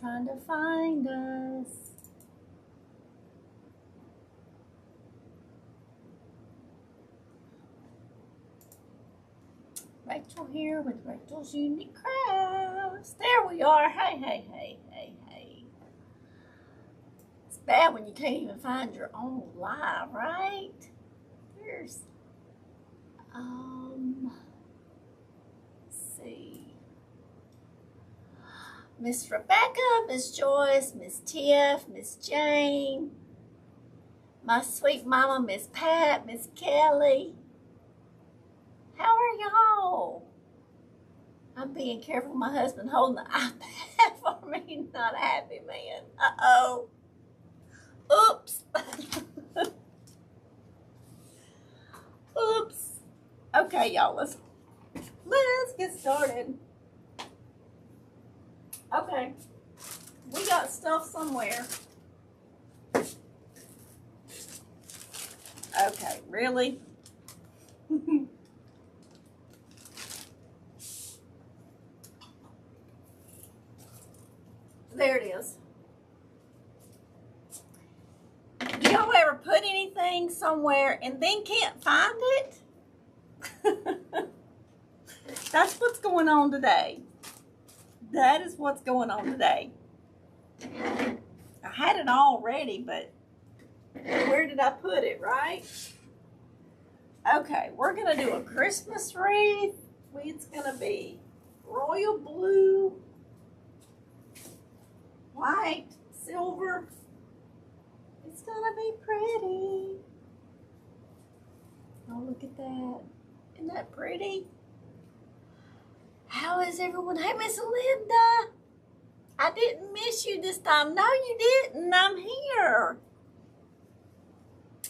trying to find us. Rachel here with Rachel's Unique Crafts. There we are. Hey, hey, hey, hey, hey. It's bad when you can't even find your own live, right? There's, let's see. Miss Rebecca, Miss Joyce, Miss Tiff, Miss Jane, my sweet mama, Miss Pat, Miss Kelly. How are y'all? I'm being careful. My husband holding the iPad for me. Not a happy man. Uh-oh. Oops. Oops. Okay, y'all, let's get started. Okay. We got stuff somewhere. Okay, really? There it is. Do y'all ever put anything somewhere and then can't find it? That's what's going on today. That is what's going on today. I had it all ready, but where did I put it, right? Okay, we're going to do a Christmas wreath. It's going to be royal blue, white, silver. It's gonna be pretty. Oh, look at that. Isn't that pretty? How is everyone? Hey, Miss Linda. I didn't miss you this time. No, you didn't. I'm here.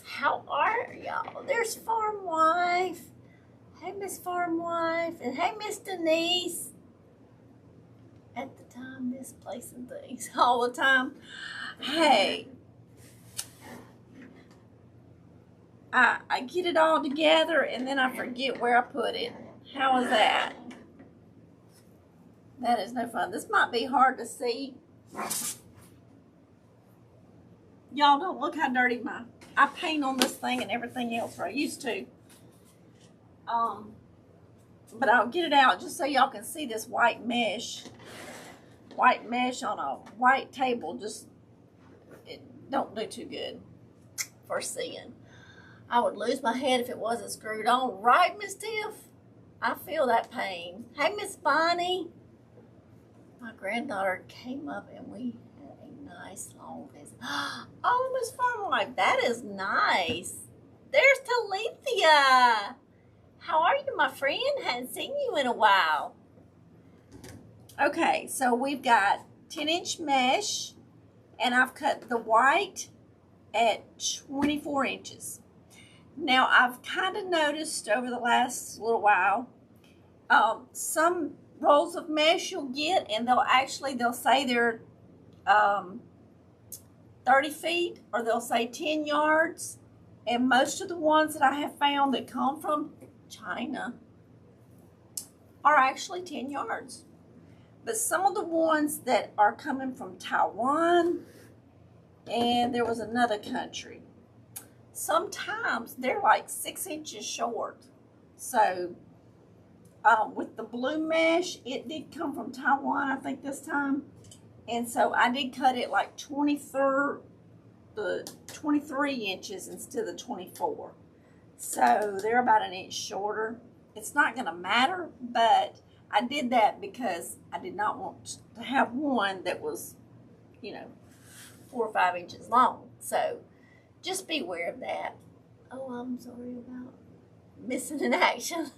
How are y'all? There's Farm Wife. Hey, Miss Farm Wife. And hey, Miss Denise. At the time, misplacing things all the time. Hey, I get it all together and then I forget where I put it. How is that? That is no fun. This might be hard to see. Y'all don't look how dirty I paint on this thing and everything else, or I used to. But I'll get it out just so y'all can see this white mesh. White mesh on a white table, just it don't do too good for seeing. I would lose my head if it wasn't screwed on. Right, Miss Tiff? I feel that pain. Hey, Miss Bonnie. My granddaughter came up and we had a nice long visit. Oh, Miss Farm Wife, that is nice. There's Talithia. How are you, my friend? Hadn't seen you in a while. Okay, so we've got 10-inch mesh, and I've cut the white at 24 inches. Now, I've kind of noticed over the last little while, some rolls of mesh you'll get, and they'll say they're 30 feet, or they'll say 10 yards, and most of the ones that I have found that come from China are actually 10 yards. But some of the ones that are coming from Taiwan, and there was another country, sometimes they're like 6 inches short. So with the blue mesh, it did come from Taiwan, I think, this time. And so I did cut it like 23 inches instead of 24. So they're about an inch shorter. It's not going to matter, but I did that because I did not want to have one that was, 4 or 5 inches long. So just be aware of that. Oh, I'm sorry about missing in action.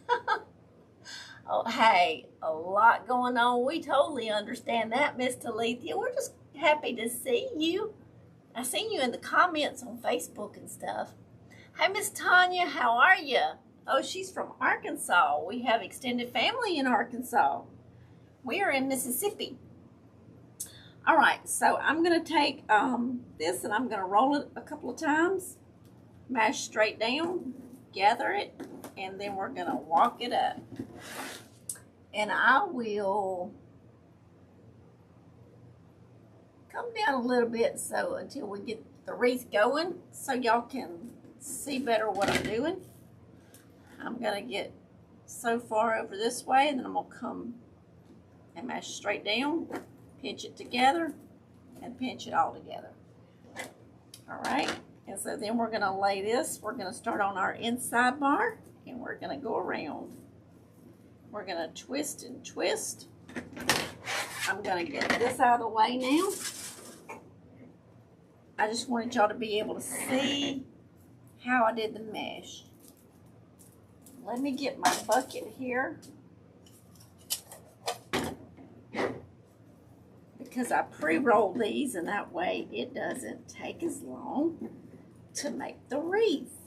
Oh, hey, a lot going on. We totally understand that, Miss Talithia. We're just happy to see you. I seen you in the comments on Facebook and stuff. Hey, Miss Tanya, how are you? Oh, she's from Arkansas. We have extended family in Arkansas. We are in Mississippi. All right, so I'm going to take this and I'm going to roll it a couple of times, mash straight down, gather it, and then we're going to walk it up. And I will come down a little bit so until we get the wreath going so y'all can see better what I'm doing. I'm going to get so far over this way, and then I'm going to come and mesh straight down, pinch it together, and pinch it all together. All right, and so then we're going to lay this. We're going to start on our inside bar, and we're going to go around. We're going to twist and twist. I'm going to get this out of the way now. I just wanted y'all to be able to see how I did the mesh. Let me get my bucket here, because I pre-rolled these, and that way it doesn't take as long to make the wreath.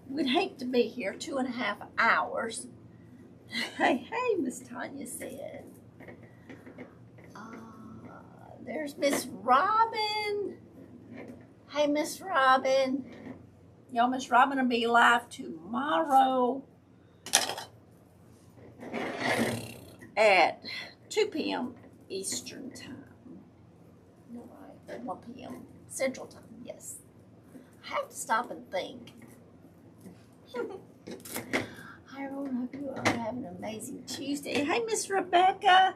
We'd hate to be here 2.5 hours. Hey, Miss Tanya said. There's Miss Robin. Hey, Miss Robin. Y'all, Miss Robin will be live tomorrow at 2 p.m. Eastern time. No, right, 1 p.m. Central time, yes. I have to stop and think. Hi, everyone. Hope you are having an amazing Tuesday. Hey, Miss Rebecca.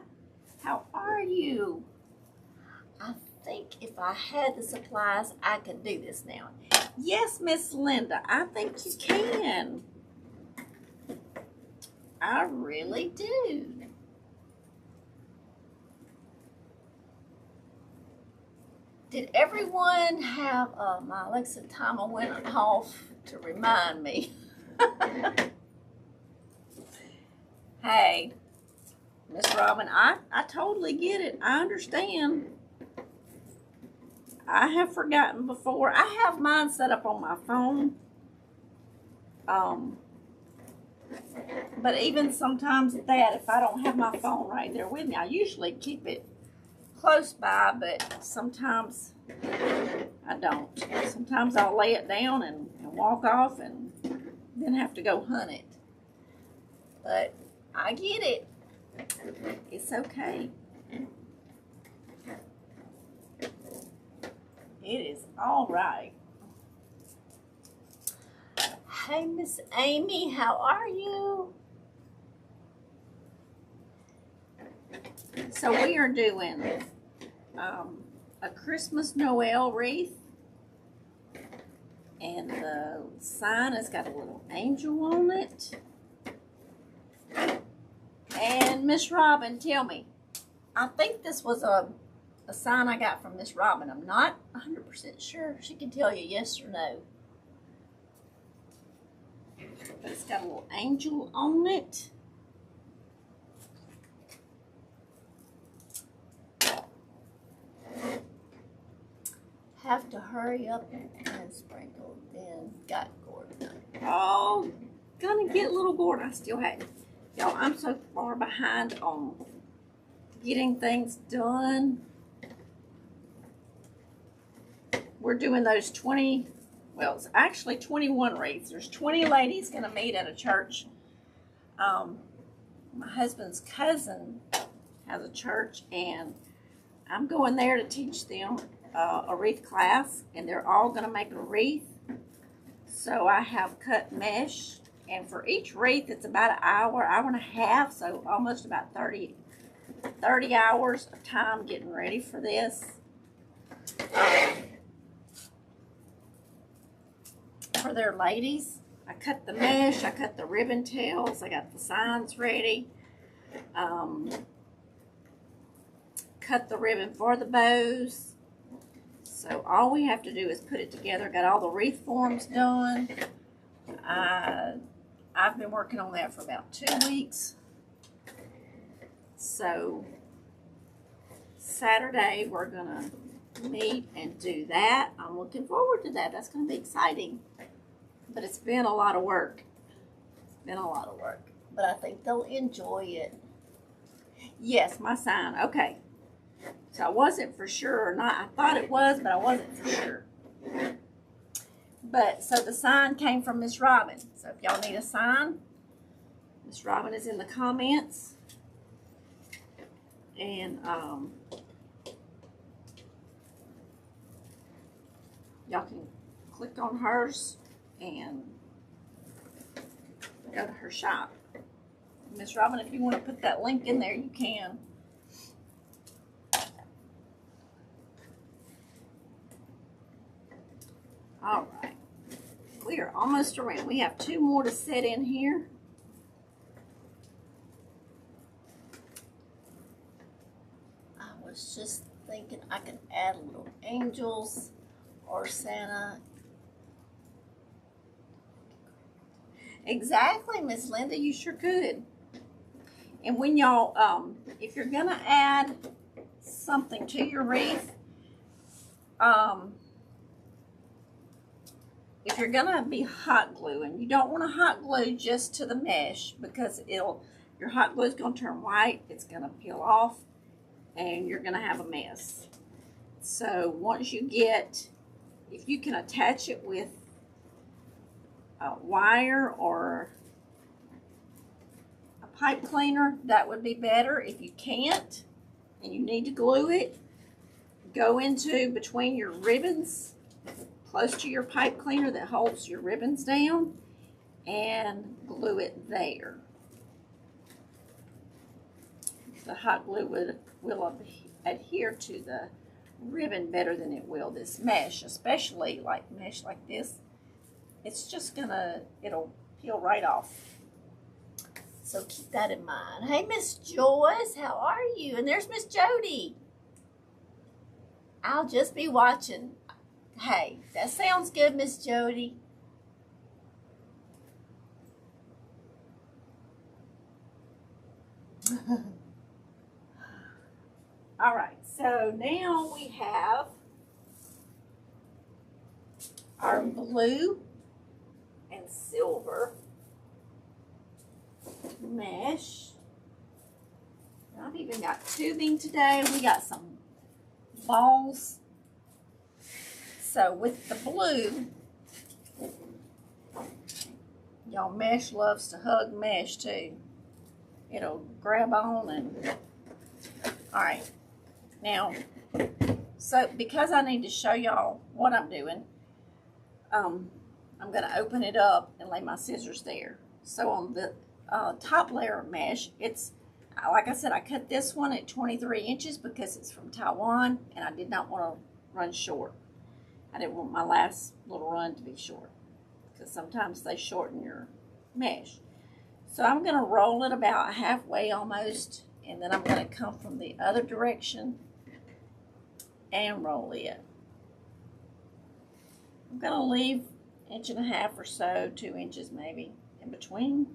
How are you? I think if I had the supplies, I could do this now. Yes, Miss Linda, I think you can. I really do. Did everyone have my Alexa timer went off to remind me? Hey, Miss Robin, I totally get it. I understand. I have forgotten before. I have mine set up on my phone. But even sometimes at that, if I don't have my phone right there with me, I usually keep it close by, but sometimes I don't. Sometimes I'll lay it down and walk off and then have to go hunt it. But I get it. It's okay. It is all right. Hey, Miss Amy, how are you? So we are doing a Christmas Noel wreath, and the sign has got a little angel on it. And Miss Robin, tell me, I think this was a sign I got from Miss Robin. I'm not 100% sure. She can tell you yes or no. But it's got a little angel on it. Have to hurry up and sprinkle. Then got Gordon. Oh, gonna get little Gordon. I still hadn't. Y'all, I'm so far behind on getting things done. We're doing those 20, well, it's actually 21 wreaths. There's 20 ladies going to meet at a church. My husband's cousin has a church, and I'm going there to teach them a wreath class, and they're all going to make a wreath. So I have cut mesh, and for each wreath, it's about an hour, hour and a half, so almost about 30 hours of time getting ready for this. For their ladies, I cut the mesh, I cut the ribbon tails, I got the signs ready, cut the ribbon for the bows. So all we have to do is put it together. Got all the wreath forms done. I've been working on that for about 2 weeks. So Saturday we're gonna meet and do that. I'm looking forward to that. That's gonna be exciting. But it's been a lot of work. It's been a lot of work. But I think they'll enjoy it. Yes, my sign. Okay. So I wasn't for sure or not. I thought it was, but I wasn't for sure. But so the sign came from Miss Robin. So if y'all need a sign, Miss Robin is in the comments. And Y'all can click on hers and go to her shop. Miss Robin, if you want to put that link in there, you can. All right. We are almost around. We have 2 more to set in here. I was just thinking I could add little angels or Santa. Exactly, Miss Linda, you sure could. And when y'all, if you're gonna add something to your wreath, if you're gonna be hot gluing, you don't want to hot glue just to the mesh because your hot glue is gonna turn white, it's gonna peel off, and you're gonna have a mess. So once you get, if you can attach it with a wire or a pipe cleaner, that would be better. If you can't and you need to glue it, go into between your ribbons close to your pipe cleaner that holds your ribbons down and glue it there. The hot glue will adhere to the ribbon better than it will this mesh, especially like mesh like this. It's just it'll peel right off. So keep that in mind. Hey, Miss Joyce, how are you? And there's Miss Jody. I'll just be watching. Hey, that sounds good, Miss Jody. All right, so now we have our blue and silver mesh. I've even got tubing today. We got some balls. So with the blue, y'all, mesh loves to hug mesh too. It'll grab on and, all right. Now, so because I need to show y'all what I'm doing, I'm going to open it up and lay my scissors there. So on the top layer of mesh, it's, like I said, I cut this one at 23 inches because it's from Taiwan and I did not want to run short. I didn't want my last little run to be short because sometimes they shorten your mesh. So I'm going to roll it about halfway almost, and then I'm going to come from the other direction and roll it. I'm going to leave 1.5 inches or so, 2 inches maybe in between.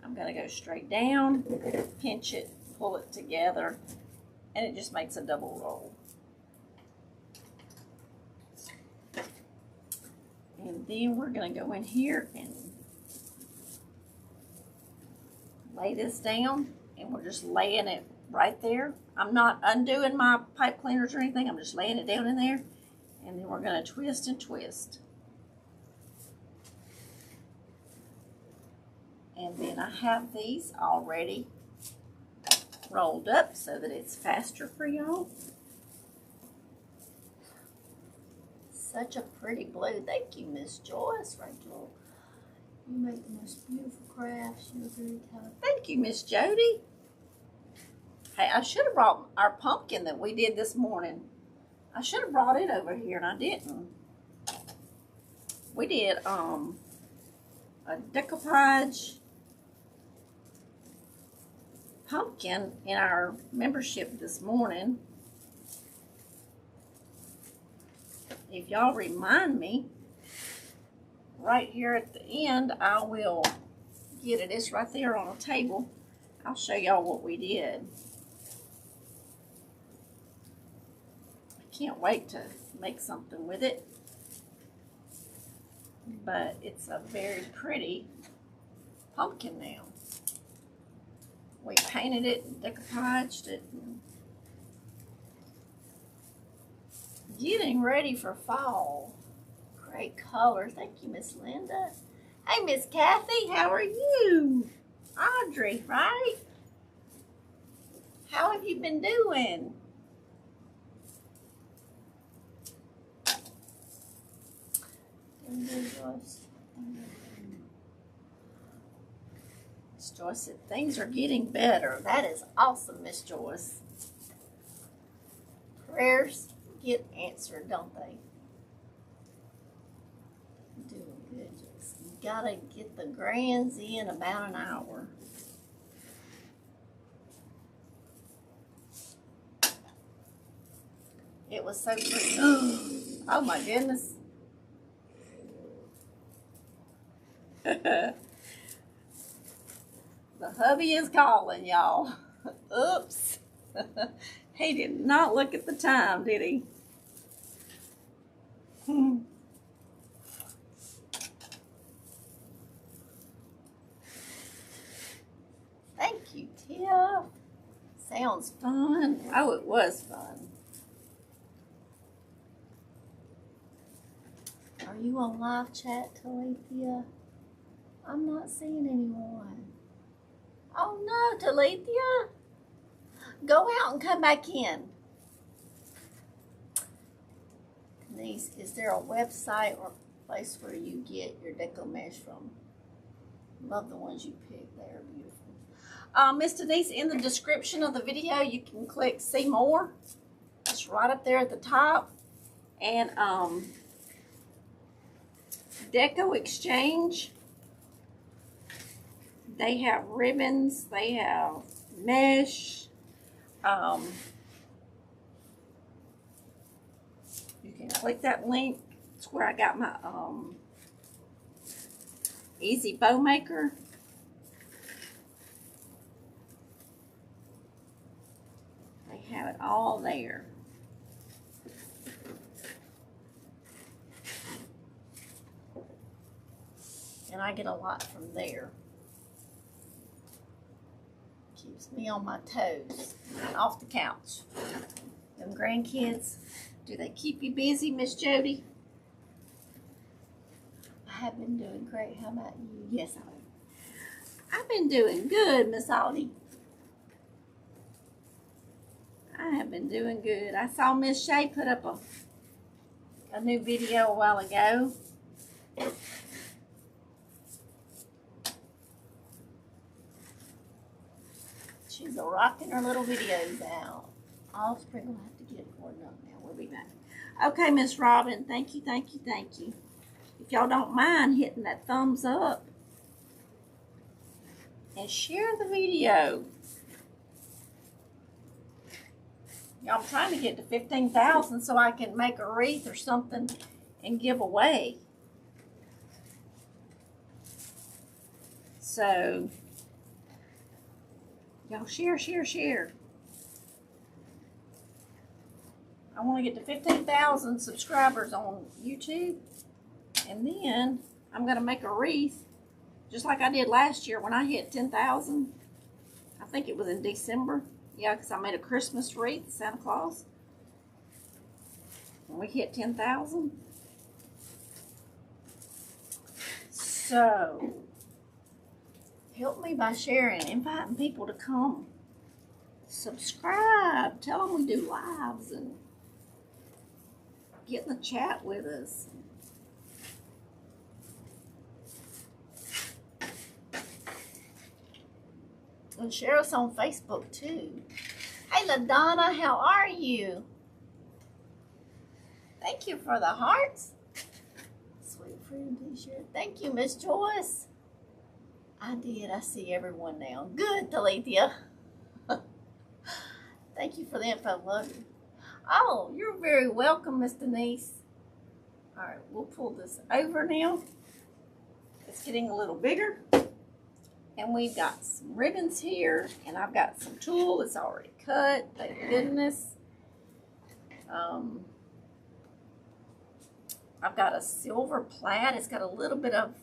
I'm going to go straight down, pinch it, pull it together, and it just makes a double roll. And then we're going to go in here and lay this down, and we're just laying it right there. I'm not undoing my pipe cleaners or anything. I'm just laying it down in there, and then we're going to twist and twist. And then I have these already rolled up so that it's faster for y'all. Such a pretty blue. Thank you, Miss Joyce. Rachel, you make the most beautiful crafts. You're very talented. Thank you, Miss Jody. Hey, I should have brought our pumpkin that we did this morning. I should have brought it over here, and I didn't. We did a decoupage pumpkin in our membership this morning. If y'all remind me, right here at the end, I will get it. It's right there on a table. I'll show y'all what we did. I can't wait to make something with it. But it's a very pretty pumpkin now. We painted it and decoupaged it. And getting ready for fall. Great color. Thank you, Miss Linda. Hey, Miss Kathy, how are you? Audrey, right? How have you been doing? Joyce. Miss Joyce said things are getting better. That is awesome, Miss Joyce. Prayers get answered, don't they? Doing good, Joyce. You gotta get the grands in about an hour. It was so pretty. Oh my goodness. The hubby is calling, y'all. Oops. He did not look at the time, did he? Thank you, Tiff. Sounds fun. Oh, it was fun. Are you on live chat, Talithia? I'm not seeing anyone. Oh no, Talithia. Go out and come back in. Denise, is there a website or place where you get your deco mesh from? Love the ones you pick. They are beautiful. Miss Denise, in the description of the video, you can click see more. It's right up there at the top. And Deco Exchange, they have ribbons, they have mesh. You can click that link. It's where I got my Easy Bow Maker. They have it all there. And I get a lot from there. Keeps me on my toes and off the couch. Them grandkids, do they keep you busy, Miss Jody? I have been doing great. How about you? Yes, I have. I've been doing good, Miss Audie. I have been doing good. I saw Miss Shay put up a new video a while ago. She's rocking her little videos out. Offspring will have to get it for enough now. We'll be back. Okay, Miss Robin. Thank you, thank you, thank you. If y'all don't mind hitting that thumbs up and share the video. Y'all, I'm trying to get to 15,000 so I can make a wreath or something and give away. So y'all share, share, share. I want to get to 15,000 subscribers on YouTube. And then I'm going to make a wreath just like I did last year when I hit 10,000. I think it was in December. Yeah, because I made a Christmas wreath, Santa Claus. When we hit 10,000. So help me by sharing, inviting people to come. Subscribe. Tell them we do lives and get in the chat with us. And share us on Facebook too. Hey LaDonna, how are you? Thank you for the hearts. Sweet Freedom t-shirt. Thank you, Miss Joyce. I did. I see everyone now. Good, Talithia. Thank you for the info. Love you. Oh, you're very welcome, Miss Denise. All right, we'll pull this over now. It's getting a little bigger. And we've got some ribbons here. And I've got some tulle that's already cut. Thank goodness. I've got a silver plaid. It's got a little bit of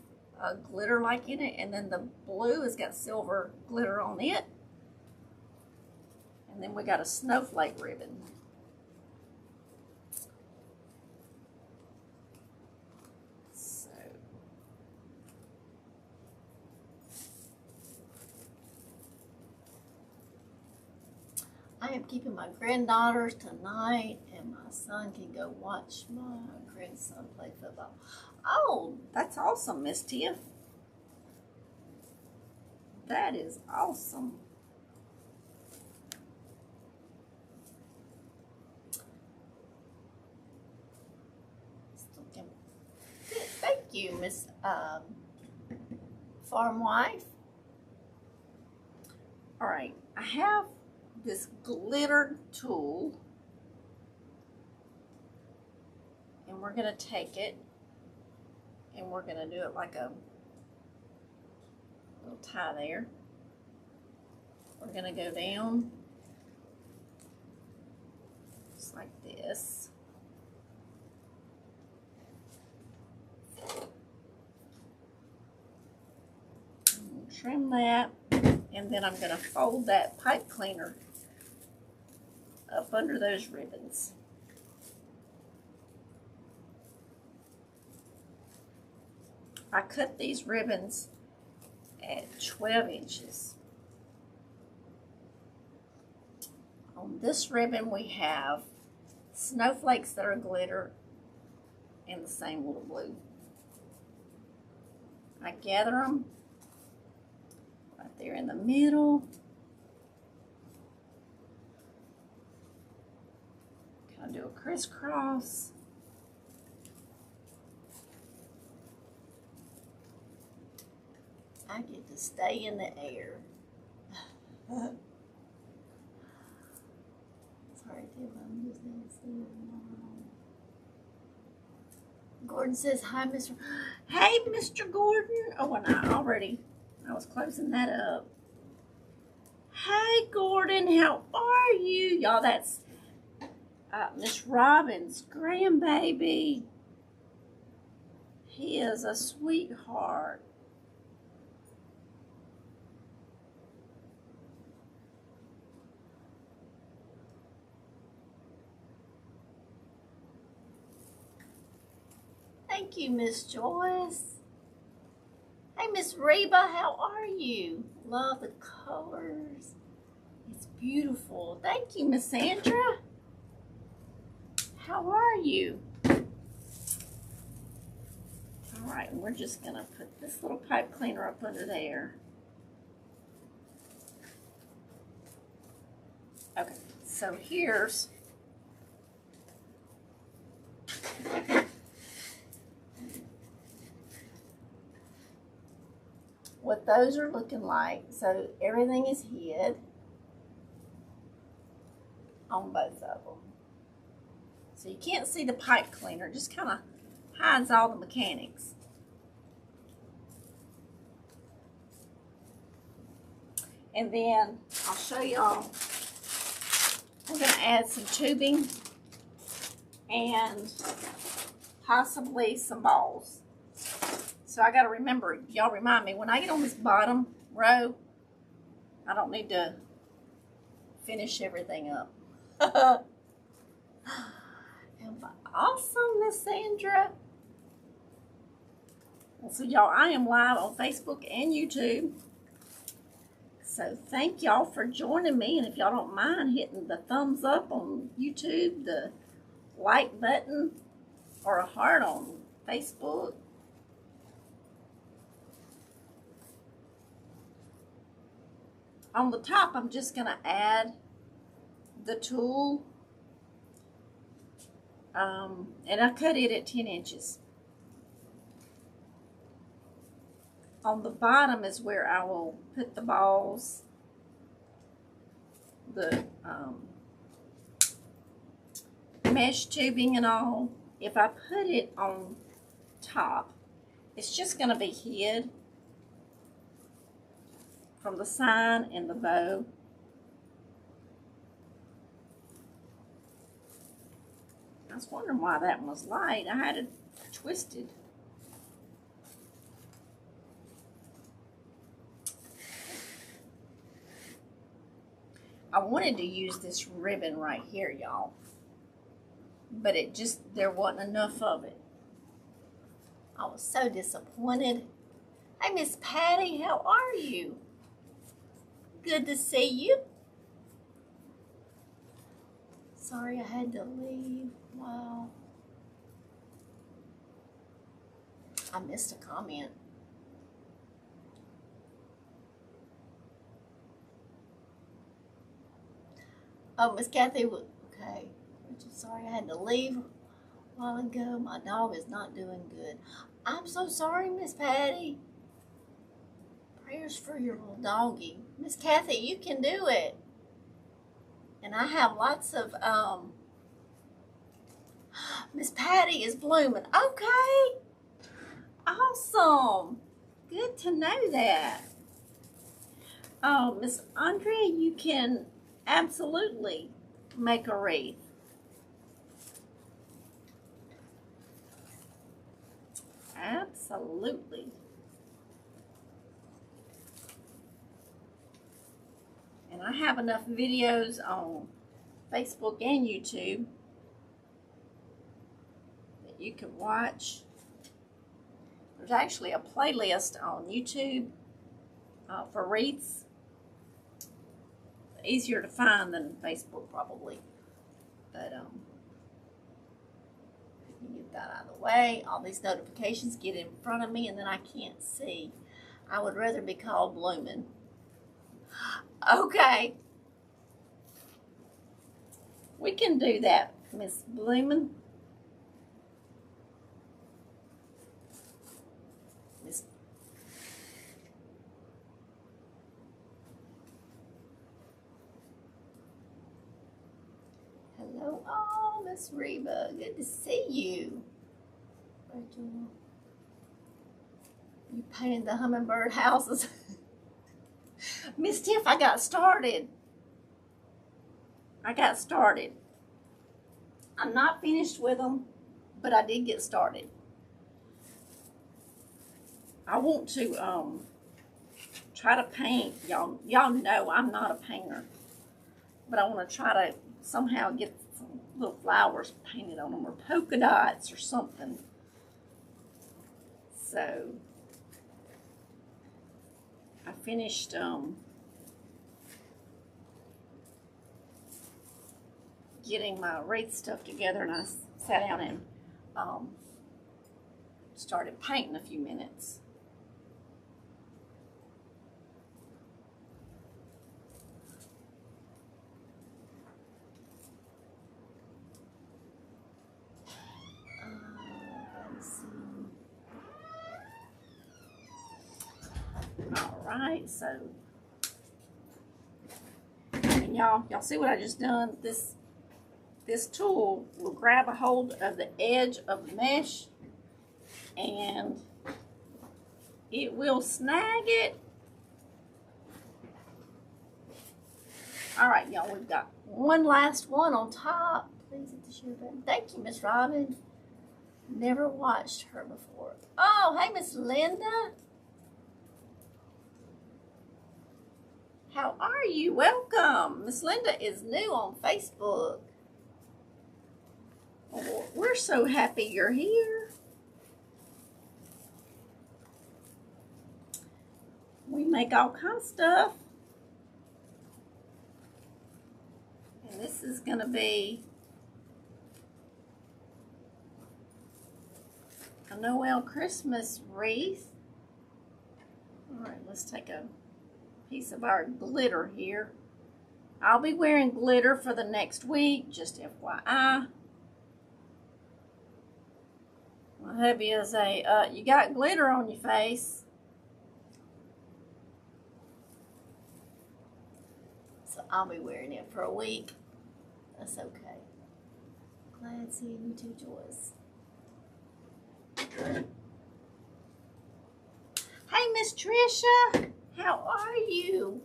glitter like in it, and then the blue has got silver glitter on it. And then we got a snowflake ribbon. So I am keeping my granddaughters tonight, and my son can go watch my grandson play football. Oh, that's awesome, Miss Tia. That is awesome. Thank you, Miss Farm Wife. All right, I have this glitter tool, and we're gonna take it, and we're gonna do it like a little tie there. We're gonna go down just like this. Trim that, and then I'm gonna fold that pipe cleaner up under those ribbons. I cut these ribbons at 12 inches. On this ribbon we have snowflakes that are glitter and the same little blue. I gather them right there in the middle. Kind of do a crisscross. I get to stay in the air. Sorry, Tim, I'm just dancing. Gordon says, hi, Mr. Hey, Mr. Gordon. Oh, and I was closing that up. Hey, Gordon, how are you? Y'all, that's Miss Robin's grandbaby. He is a sweetheart. Thank you, Miss Joyce. Hey, Miss Reba, how are you? Love the colors. It's beautiful. Thank you, Miss Sandra. How are you? All right, and we're just gonna put this little pipe cleaner up under there. Okay, so here's what those are looking like. So everything is hid on both of them. So you can't see the pipe cleaner, it just kind of hides all the mechanics. And then I'll show y'all, we're going to add some tubing and possibly some balls. So I got to remember, y'all remind me, when I get on this bottom row, I don't need to finish everything up. Awesome, Miss Sandra. Well, so y'all, I am live on Facebook and YouTube. So thank y'all for joining me. And if y'all don't mind hitting the thumbs up on YouTube, the like button, or a heart on Facebook. On the top, I'm just going to add the tool. And I cut it at 10 inches. On the bottom is where I will put the balls, the mesh tubing and all. If I put it on top, it's just going to be hid from the sign and the bow. I was wondering why that one was light. I had it twisted. I wanted to use this ribbon right here, y'all, but there wasn't enough of it. I was so disappointed. Hey, Miss Patty, how are you? Good to see you. Sorry I had to leave. Wow. I missed a comment. Oh, Miss Kathy, okay. Sorry I had to leave a while ago. My dog is not doing good. I'm so sorry, Miss Patty. Prayers for your little doggy. Miss Kathy, you can do it. And I have lots of, Miss Patty is blooming. Okay. Awesome. Good to know that. Oh, Miss Andrea, you can absolutely make a wreath. Absolutely. And I have enough videos on Facebook and YouTube that you can watch. There's actually a playlist on YouTube for wreaths. Easier to find than Facebook probably. But you get that out of the way. All these notifications get in front of me and then I can't see. I would rather be called blooming. Okay. We can do that, Miss Bloomin'. Miss. Hello, oh, Miss Reba. Good to see you. Rachel. You painted the hummingbird houses. Miss Tiff, I got started. I'm not finished with them, but I did get started. I want to try to paint. Y'all know I'm not a painter, but I want to try to somehow get some little flowers painted on them or polka dots or something. So I finished getting my wreath stuff together, and I sat down and started painting a few minutes. Let's see. All right, so and y'all see what I just done? This tool will grab a hold of the edge of the mesh and it will snag it. All right, y'all, we've got one last one on top. Please hit the share button. Thank you, Miss Robin. Never watched her before. Oh, hey, Miss Linda. How are you? Welcome. Miss Linda is new on Facebook. Oh, we're so happy you're here. We make all kinds of stuff. And this is going to be a Noel Christmas wreath. All right, let's take a piece of our glitter here. I'll be wearing glitter for the next week, just FYI. My hubby is you got glitter on your face. So I'll be wearing it for a week. That's okay. Glad seeing you too, Joyce. Hey, Miss Tricia. How are you?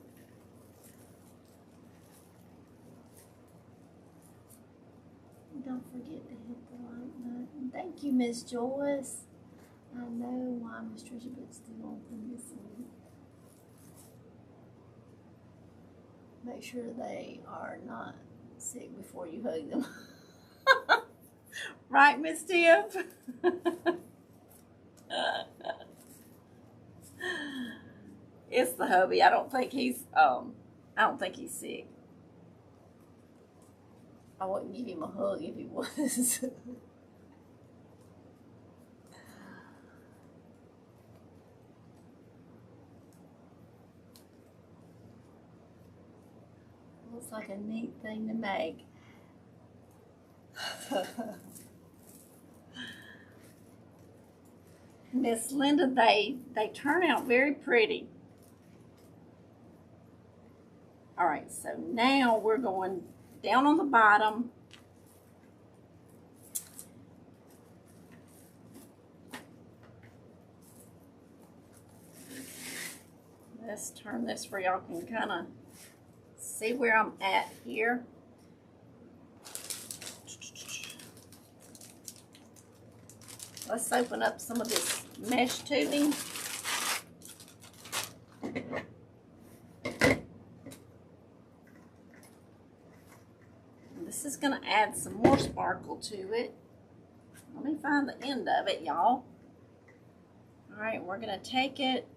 Don't forget to hit the like button. Thank you, Miss Joyce. I know why Miss Tricia, but still open this one. Make sure they are not sick before you hug them. Right, Miss Tiff? It's the hubby. I don't think he's sick. I wouldn't give him a hug if he was. looks like a neat thing to make. Miss Linda, they turn out very pretty. All right, so now we're going down on the bottom. Let's turn this where y'all can kind of see where I'm at here. Let's open up some of this mesh tubing. This is going to add some more sparkle to it. Let me find the end of it, y'all. All right, we're going to take it.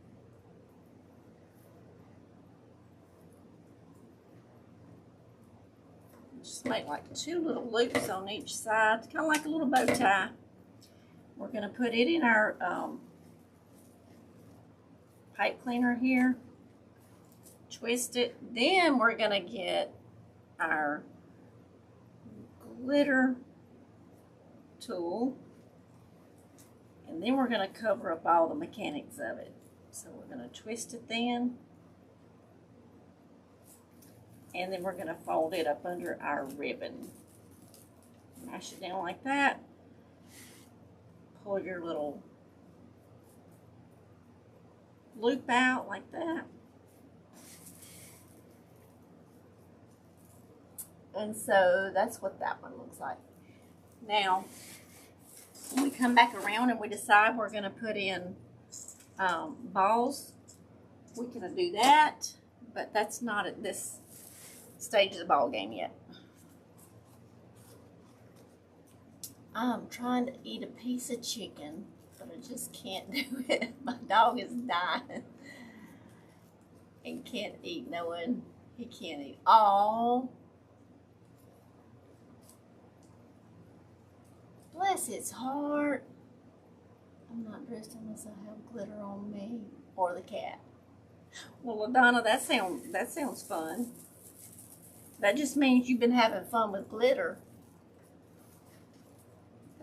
Just make like 2 little loops on each side, kind of like a little bow tie. We're going to put it in our pipe cleaner here. Twist it. Then we're going to get our glitter tool. And then we're going to cover up all the mechanics of it. So we're going to twist it then. And then we're going to fold it up under our ribbon. Mash it down like that. Pull your little loop out like that. And so that's what that one looks like. Now, when we come back around and we decide we're going to put in balls, we can do that, but that's not at this stage of the ball game yet. I'm trying to eat a piece of chicken, but I just can't do it. My dog is dying and can't eat knowing he can't eat all. Bless its heart. I'm not dressed unless I have glitter on me or the cat. Well, LaDonna, that sounds fun. That just means you've been having fun with glitter.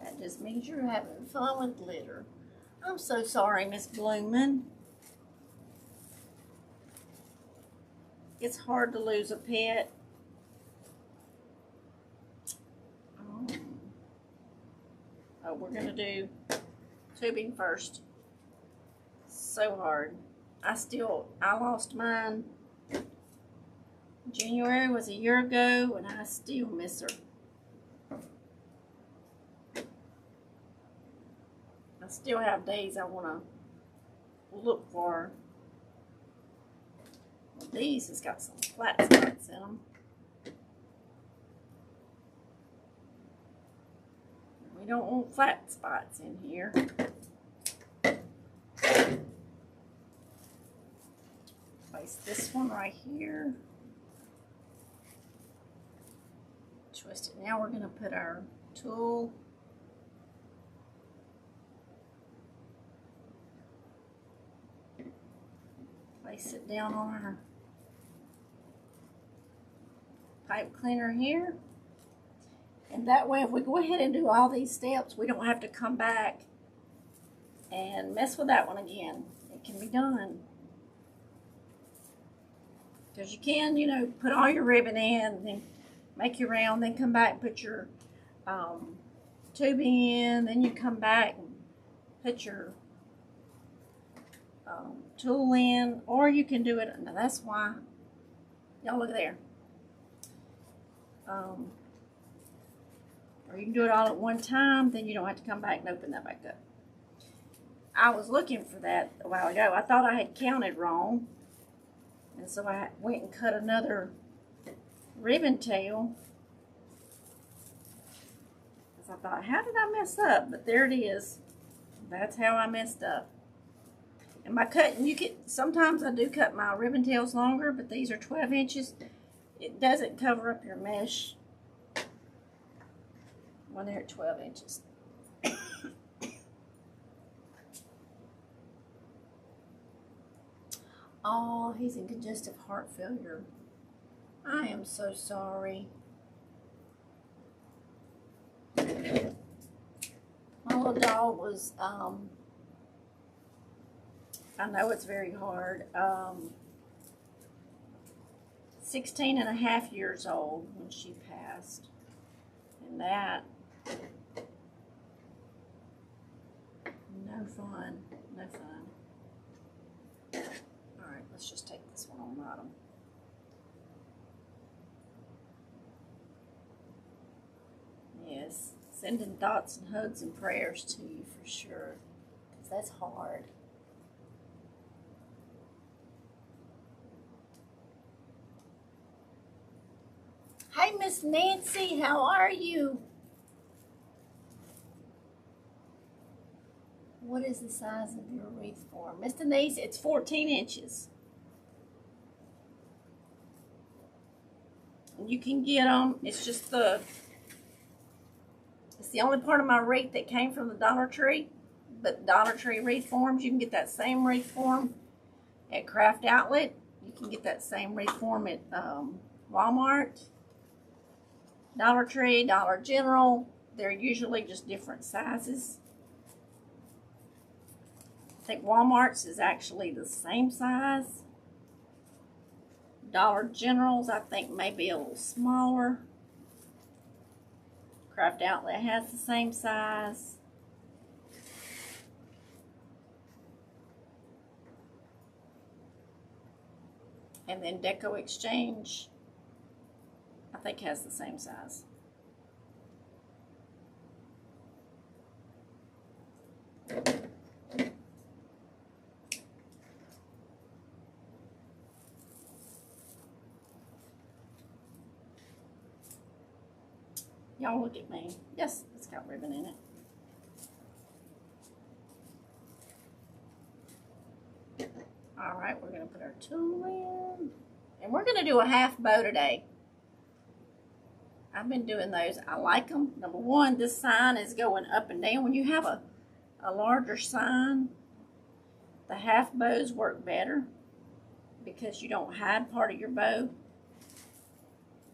That just means you're having fun with glitter. I'm so sorry, Miss Bloomin'. It's hard to lose a pet. Oh, we're gonna do tubing first. So hard. I lost mine. January was a year ago, and I still miss her. I still have days I want to look for her. Well, these has got some flat spots in them. We don't want flat spots in here. Place this one right here. Twist it. Now we're going to put our tool. Place it down on our pipe cleaner here. And that way, if we go ahead and do all these steps, we don't have to come back and mess with that one again. It can be done. Because you can, you know, put all your ribbon in, then make your round, then come back and put your tubing in, then you come back and put your tool in, or you can do it. Now that's why, y'all look there. Or you can do it all at one time, then you don't have to come back and open that back up. I was looking for that a while ago. I thought I had counted wrong. And so I went and cut another ribbon tail. Because I thought, how did I mess up? But there it is. That's how I messed up. And by cutting, sometimes I do cut my ribbon tails longer, but these are 12 inches. It doesn't cover up your mesh when they're at 12 inches. Oh, he's in congestive heart failure. I am so sorry. My little dog was, I know it's very hard, 16 and a half years old when she passed. And that, no fun, no fun. All right, let's just take this one on bottom. Yes, sending thoughts and hugs and prayers to you for sure, because that's hard. Hey, Miss Nancy, how are you? What is the size of your wreath form? Miss Denise, it's 14 inches. You can get them. It's just it's the only part of my wreath that came from the Dollar Tree. But Dollar Tree wreath forms, you can get that same wreath form at Craft Outlet. You can get that same wreath form at Walmart, Dollar Tree, Dollar General. They're usually just different sizes. I think Walmart's is actually the same size. Dollar General's, I think, maybe a little smaller. Craft Outlet has the same size. And then Deco Exchange, I think, has the same size. Y'all look at me. Yes, it's got ribbon in it. All right, we're going to put our tool in. And we're going to do a half bow today. I've been doing those. I like them. Number one, this sign is going up and down. When you have a larger sign, the half bows work better because you don't hide part of your bow.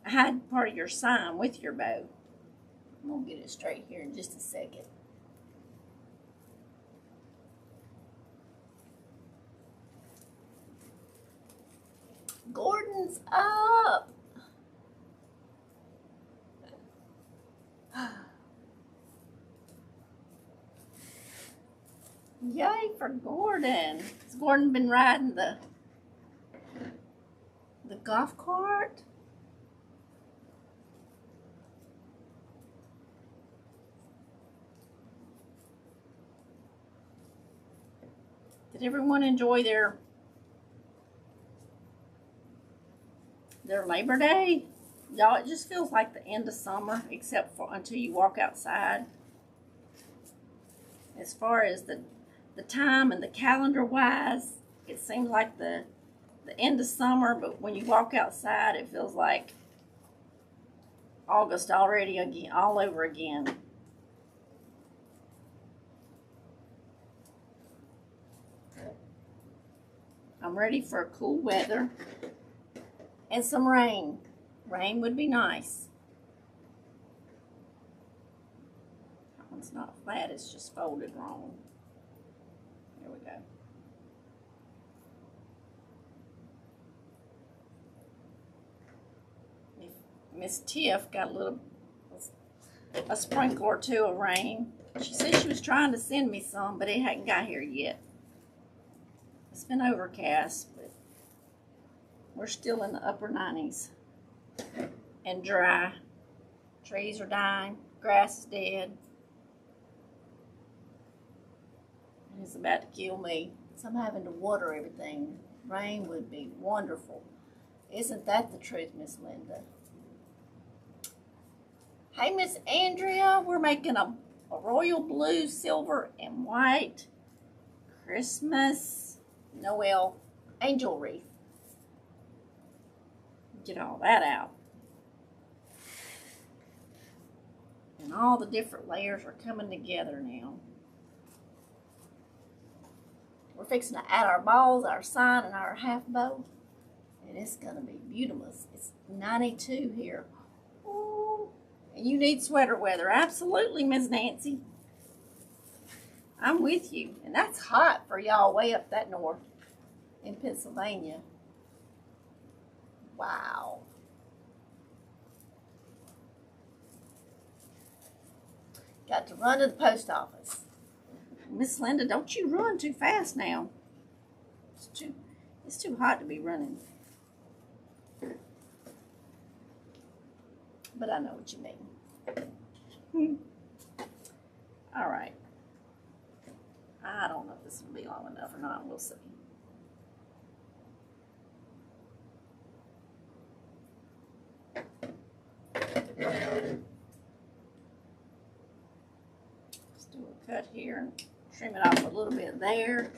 Hide part of your sign with your bow. I'm going to get it straight here in just a second. Gordon's up. Yay for Gordon. Has Gordon been riding the golf cart? Did everyone enjoy their Labor Day? Y'all, it just feels like the end of summer, except for until you walk outside. As far as the time and the calendar wise, it seems like the end of summer, but when you walk outside, it feels like August already again, all over again. I'm ready for cool weather and some rain. Rain would be nice. That one's not flat, it's just folded wrong. There we go. Miss Tiff got a sprinkle or two of rain. She said she was trying to send me some, but it hadn't got here yet. It's been overcast, but we're still in the upper 90s. And dry. Trees are dying. Grass is dead. And it's about to kill me. So I'm having to water everything. Rain would be wonderful. Isn't that the truth, Miss Linda? Hey, Miss Andrea, we're making a royal blue, silver, and white Christmas Noel angel wreath. Get all that out. And all the different layers are coming together now. We're fixing to add our balls, our sign, and our half bow. And And it's going to be beautiful. It's 92 here. Ooh. And you need sweater weather. Absolutely, Miss Nancy. I'm with you. And that's hot for y'all way up that north in Pennsylvania. Wow. Got to run to the post office. Miss Linda, don't you run too fast now. It's too hot to be running. But I know what you mean. All right. I don't know if this will be long enough or not. We'll see. Let's do a cut here and trim it off a little bit there.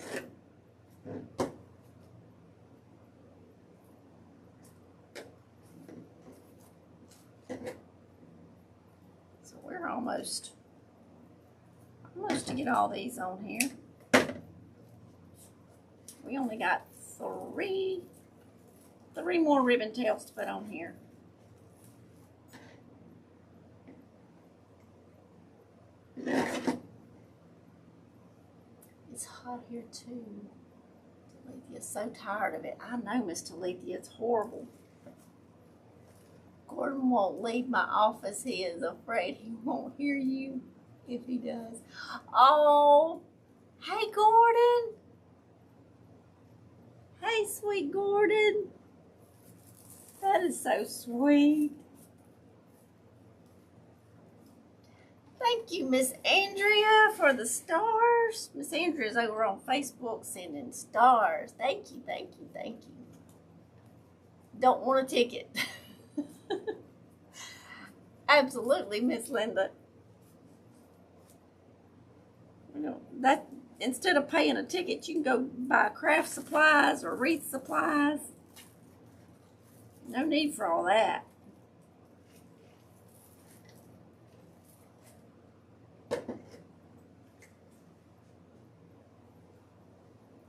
So we're almost to get all these on here. We only got three more ribbon tails to put on here. It's hot here too. Talethea's so tired of it. I know, Miss Talethea, it's horrible. Gordon won't leave my office. He is afraid he won't hear you if he does. Oh, hey, Gordon. Hey, sweet Gordon. That is so sweet. Thank you, Miss Andrea, for the stars. Miss Andrea's over on Facebook sending stars. Thank you, thank you, thank you. Don't want a ticket. Absolutely, Miss Linda. You know, that instead of paying a ticket, you can go buy craft supplies or wreath supplies. No need for all that.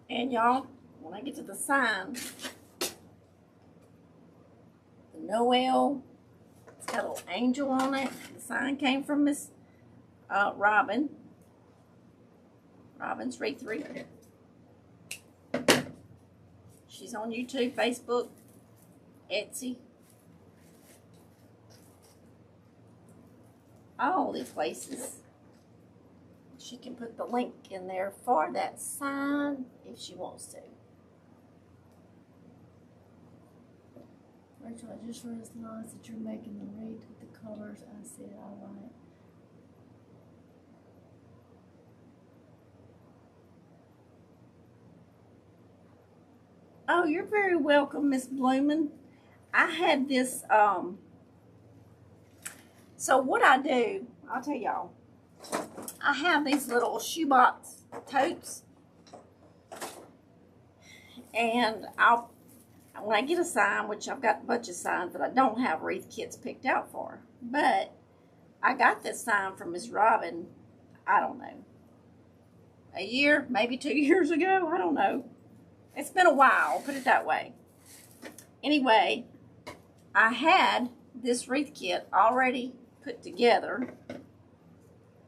And y'all, when I get to the sign, the Noel, it's got a little angel on it. The sign came from Miss Robin's Wreath. She's on YouTube, Facebook, Etsy, all these places. She can put the link in there for that sign if she wants to. Rachel, I just realized that you're making the wreath with the colors I said I like. Oh, you're very welcome, Miss Bloomin'. I had this, so what I do, I'll tell y'all. I have these little shoebox totes, and when I get a sign, which I've got a bunch of signs that I don't have wreath kits picked out for, but I got this sign from Miss Robin, I don't know, a year, maybe 2 years ago, I don't know. It's been a while, put it that way. Anyway, I had this wreath kit already put together.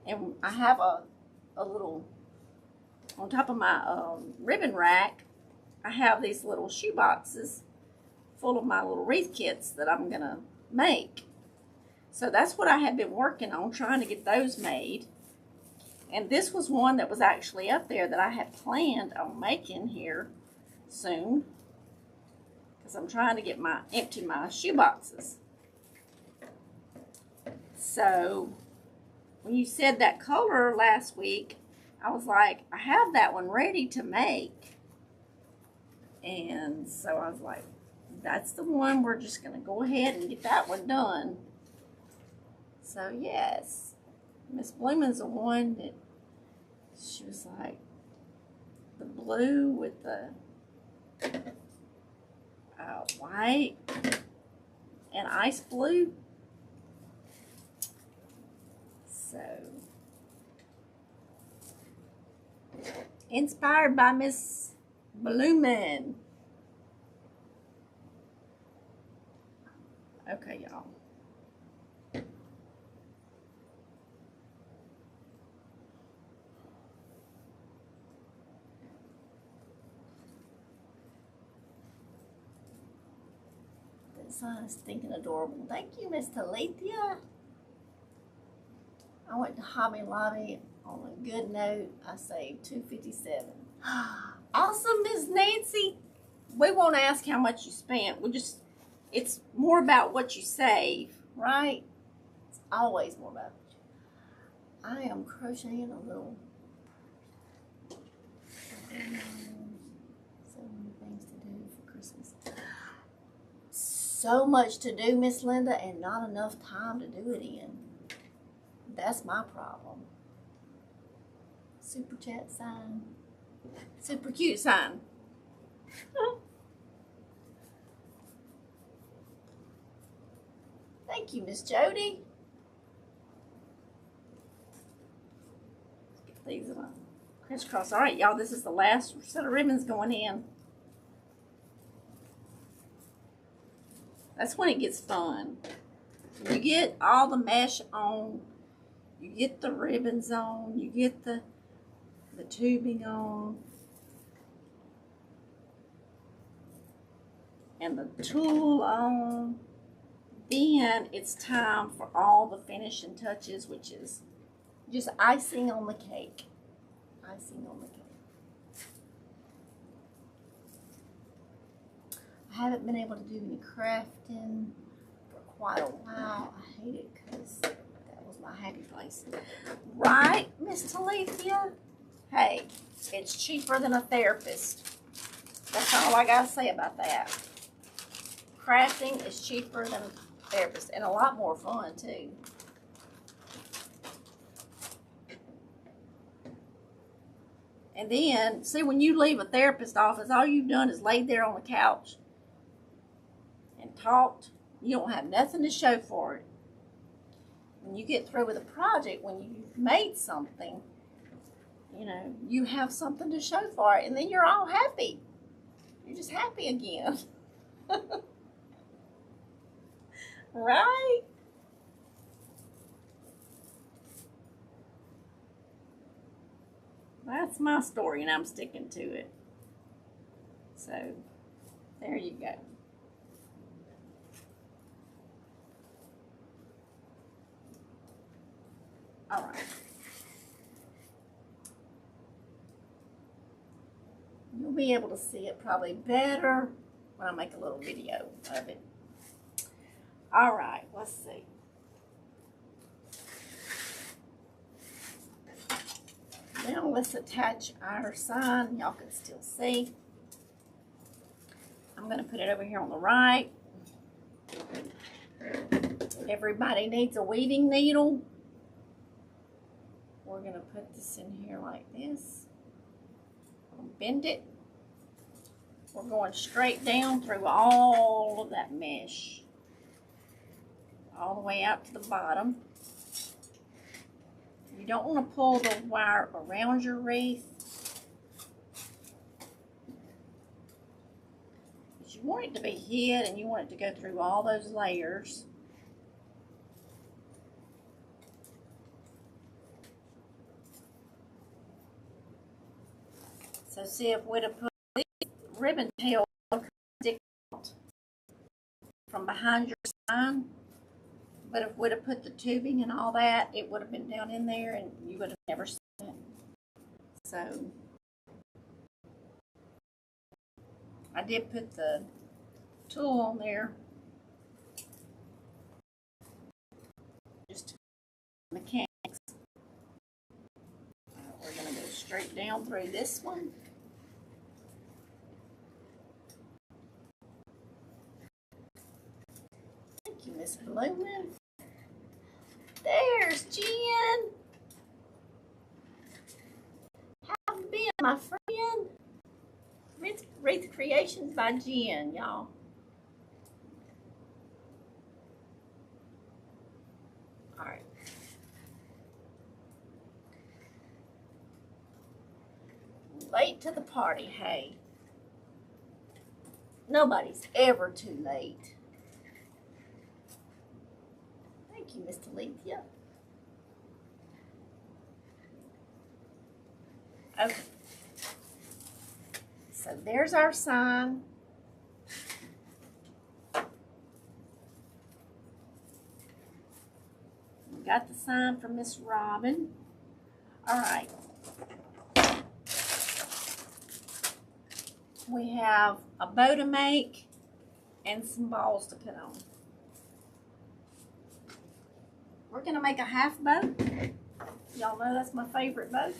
And I have a little, on top of my ribbon rack, I have these little shoe boxes full of my little wreath kits that I'm going to make. So that's what I had been working on, trying to get those made. And this was one that was actually up there that I had planned on making here soon. Because I'm trying to get empty my shoe boxes. So when you said that color last week, I was like, I have that one ready to make. And so I was like, that's the one. We're just going to go ahead and get that one done. So, yes. Miss Bloomin's the one that she was like, the blue with the white and ice blue. So, inspired by Miss Bloomin'. Okay, y'all. That sign is stinking adorable. Thank you, Miss Talithia. I went to Hobby Lobby on a good note. I saved $257. Awesome, Miss Nancy. We won't ask how much you spent. It's more about what you save, right? It's always more about it. I am crocheting a little. So many things to do for Christmas. So much to do, Miss Linda, and not enough time to do it in. That's my problem. Super chat sign. Super cute sign. Thank you, Miss Jody. Let's get these crisscross. All right, y'all, this is the last set of ribbons going in. That's when it gets fun. You get all the mesh on, you get the ribbons on, you get the tubing on, and the tulle on. Then it's time for all the finishing touches, which is just icing on the cake. Icing on the cake. I haven't been able to do any crafting for quite a while. I hate it because that was my happy place. Right, Miss Talithia? Hey, it's cheaper than a therapist. That's all I gotta say about that. Crafting is cheaper than a therapist and a lot more fun too. And then, see, when you leave a therapist office, all you've done is laid there on the couch and talked. You don't have nothing to show for it. When you get through with a project, when you've made something, you know, you have something to show for it, and then you're all happy. You're just happy again. Right? That's my story, and I'm sticking to it. So, there you go. All right. You'll be able to see it probably better when I make a little video of it. All right, let's see. Now let's attach our sign. Y'all can still see. I'm going to put it over here on the right. Everybody needs a weaving needle. We're going to put this in here like this. Bend it. We're going straight down through all of that mesh. All the way out to the bottom. You don't want to pull the wire around your wreath. But you want it to be hid and you want it to go through all those layers. So see, if we'd have put this ribbon tail stick out from behind your sign, but if we'd have put the tubing and all that, it would have been down in there and you would have never seen it. So I did put the tulle on there. Just mechanics. We're going to go straight down through this one. Thank you, Miss Bloomin'. There's Jen. How have you been, my friend? Wreath Creations by Jen, y'all. All right. Late to the party, hey. Nobody's ever too late. Thank you, Miss Talithia. Okay. So there's our sign. We got the sign from Miss Robin. All right. We have a bow to make and some balls to put on. We're gonna make a half bow. Y'all know that's my favorite bow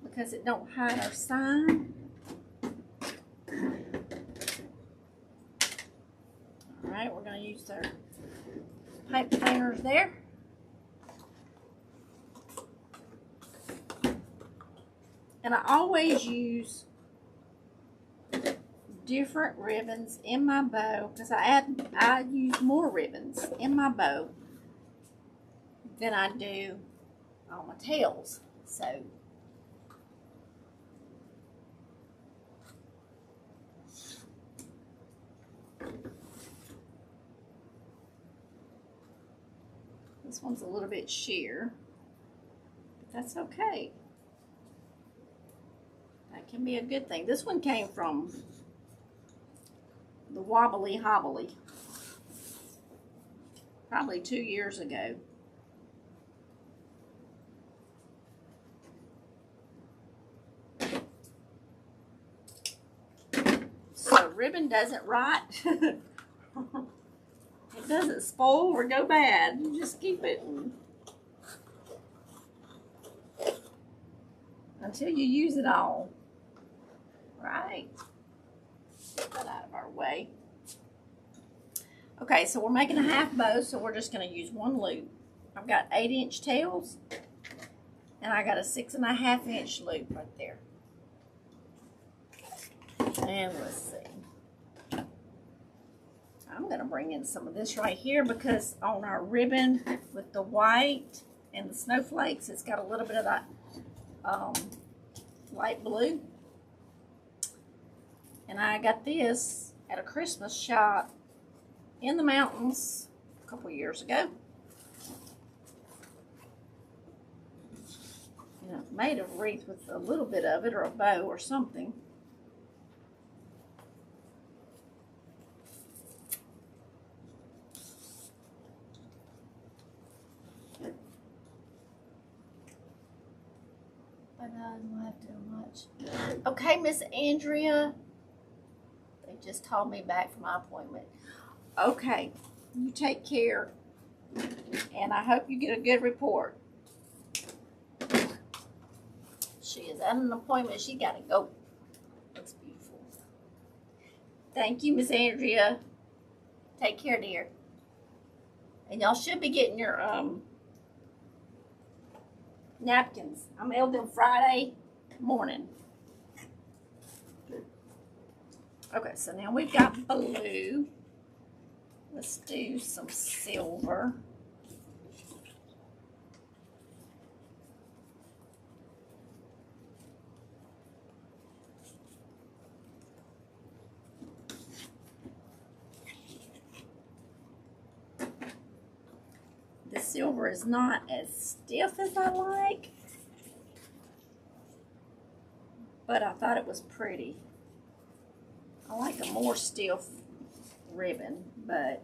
because it don't hide our sign. All right, we're gonna use our pipe cleaners there. And I always use different ribbons in my bow because I use more ribbons in my bow than I do on my tails. So this one's a little bit sheer, but that's okay. That can be a good thing. This one came from the Wobbly Hobbly probably 2 years ago. So ribbon doesn't rot. It doesn't spoil or go bad. You just keep it until you use it all. Right? Get that out of our way. Okay, so we're making a half bow, so we're just going to use one loop. I've got 8-inch tails, and I got a 6.5-inch loop right there. And let's see. I'm going to bring in some of this right here because on our ribbon with the white and the snowflakes, it's got a little bit of that light blue. And I got this at a Christmas shop in the mountains a couple years ago. And I've made a wreath with a little bit of it, or a bow or something. But I don't have too much. Okay, Miss Andrea. They just called me back from my appointment. Okay, you take care, and I hope you get a good report. She is at an appointment. She got to go. Looks beautiful. Thank you, Miss Andrea. Take care, dear. And y'all should be getting your napkins. I mailed them Friday morning. Okay, so now we've got blue. Let's do some silver. The silver is not as stiff as I like, but I thought it was pretty. I like a more stiff ribbon, but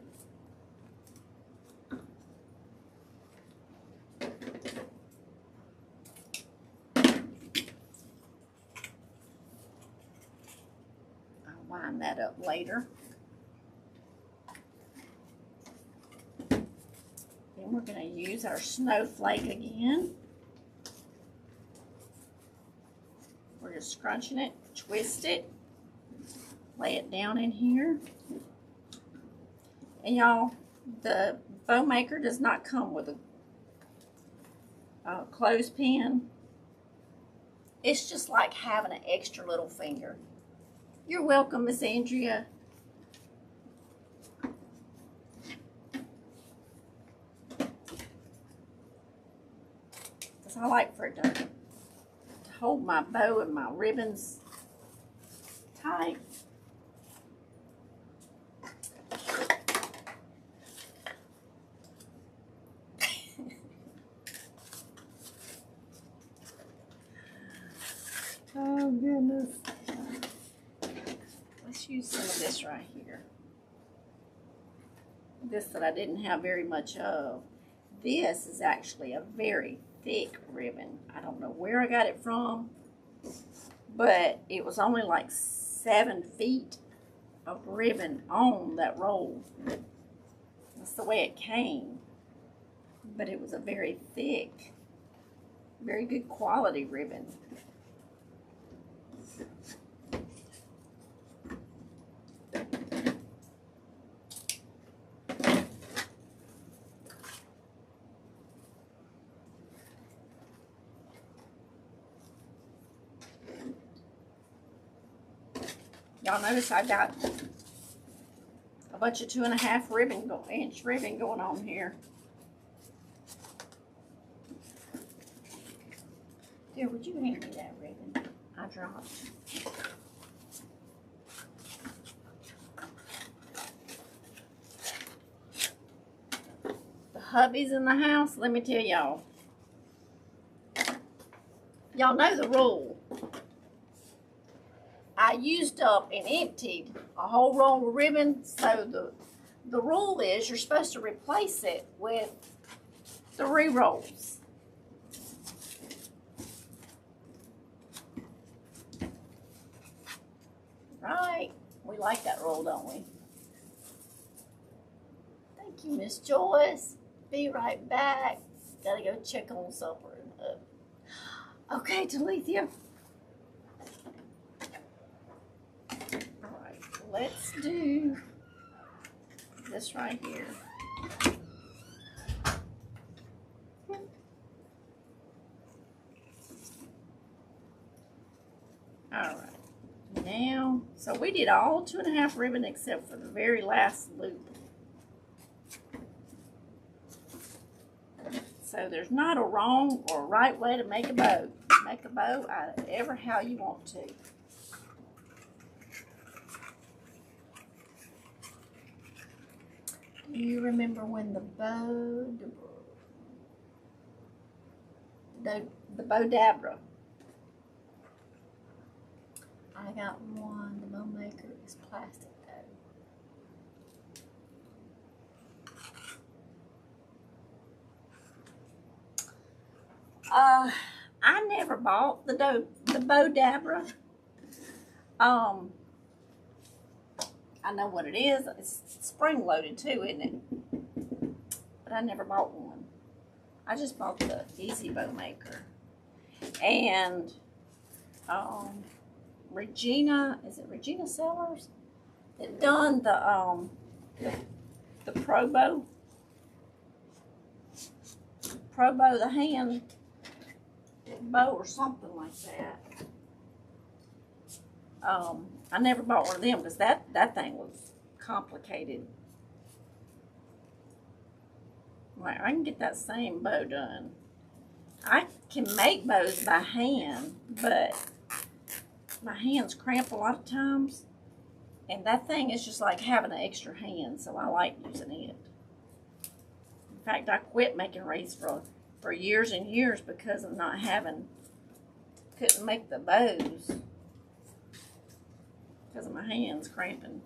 I'll wind that up later. Then we're going to use our snowflake again. We're just scrunching it, twist it, lay it down in here. And y'all, the bow maker does not come with a clothespin. It's just like having an extra little finger. You're welcome, Miss Andrea. Because I like for it to hold my bow and my ribbons tight. use some of this right here. This that I didn't have very much of. This is actually a very thick ribbon. I don't know where I got it from, but it was only like 7 feet of ribbon on that roll. That's the way it came. But it was a very thick, very good quality ribbon. Y'all notice I got a bunch of 2.5 inch ribbon going on here. Dear, would you hand me that ribbon? I dropped. The hubby's in the house. Let me tell y'all. Y'all know the rule. I used up and emptied a whole roll of ribbon, so the rule is you're supposed to replace it with 3 rolls. Right? We like that roll, don't we? Thank you, Miss Joyce. Be right back. Gotta go check on supper. Okay, Talithia. Alright, let's do this right here. Alright. Now, so we did all 2.5 ribbon except for the very last loop. So there's not a wrong or a right way to make a bow. Make a bow out of ever how you want to. Do you remember when the bow dabra? I got one. The bow maker is plastic though. I never bought the bow dabra. I know what it is. It's spring loaded too, isn't it? But I never bought one. I just bought the Easy Bow Maker. And Regina, is it Regina Sellers? That done the Pro Bow. Pro Bow, the hand bow or something like that. I never bought one of them because that thing was complicated. Like, I can get that same bow done. I can make bows by hand, but my hands cramp a lot of times. And that thing is just like having an extra hand, so I like using it. In fact, I quit making wreaths for years and years because of not couldn't make the bows because of my hands cramping.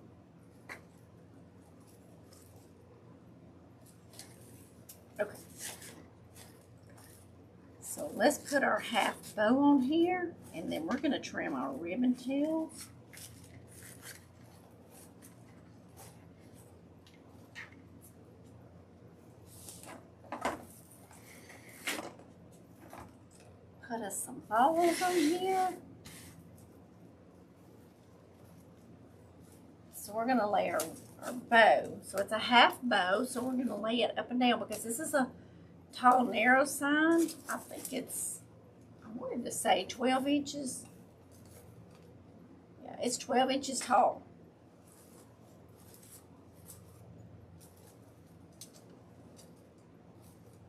Okay. So let's put our half bow on here, and then we're going to trim our ribbon tails. Put us some bows on here. So we're going to lay our bow. So it's a half bow, so we're going to lay it up and down because this is a tall, narrow sign. I think it's, I wanted to say 12 inches. Yeah, it's 12 inches tall.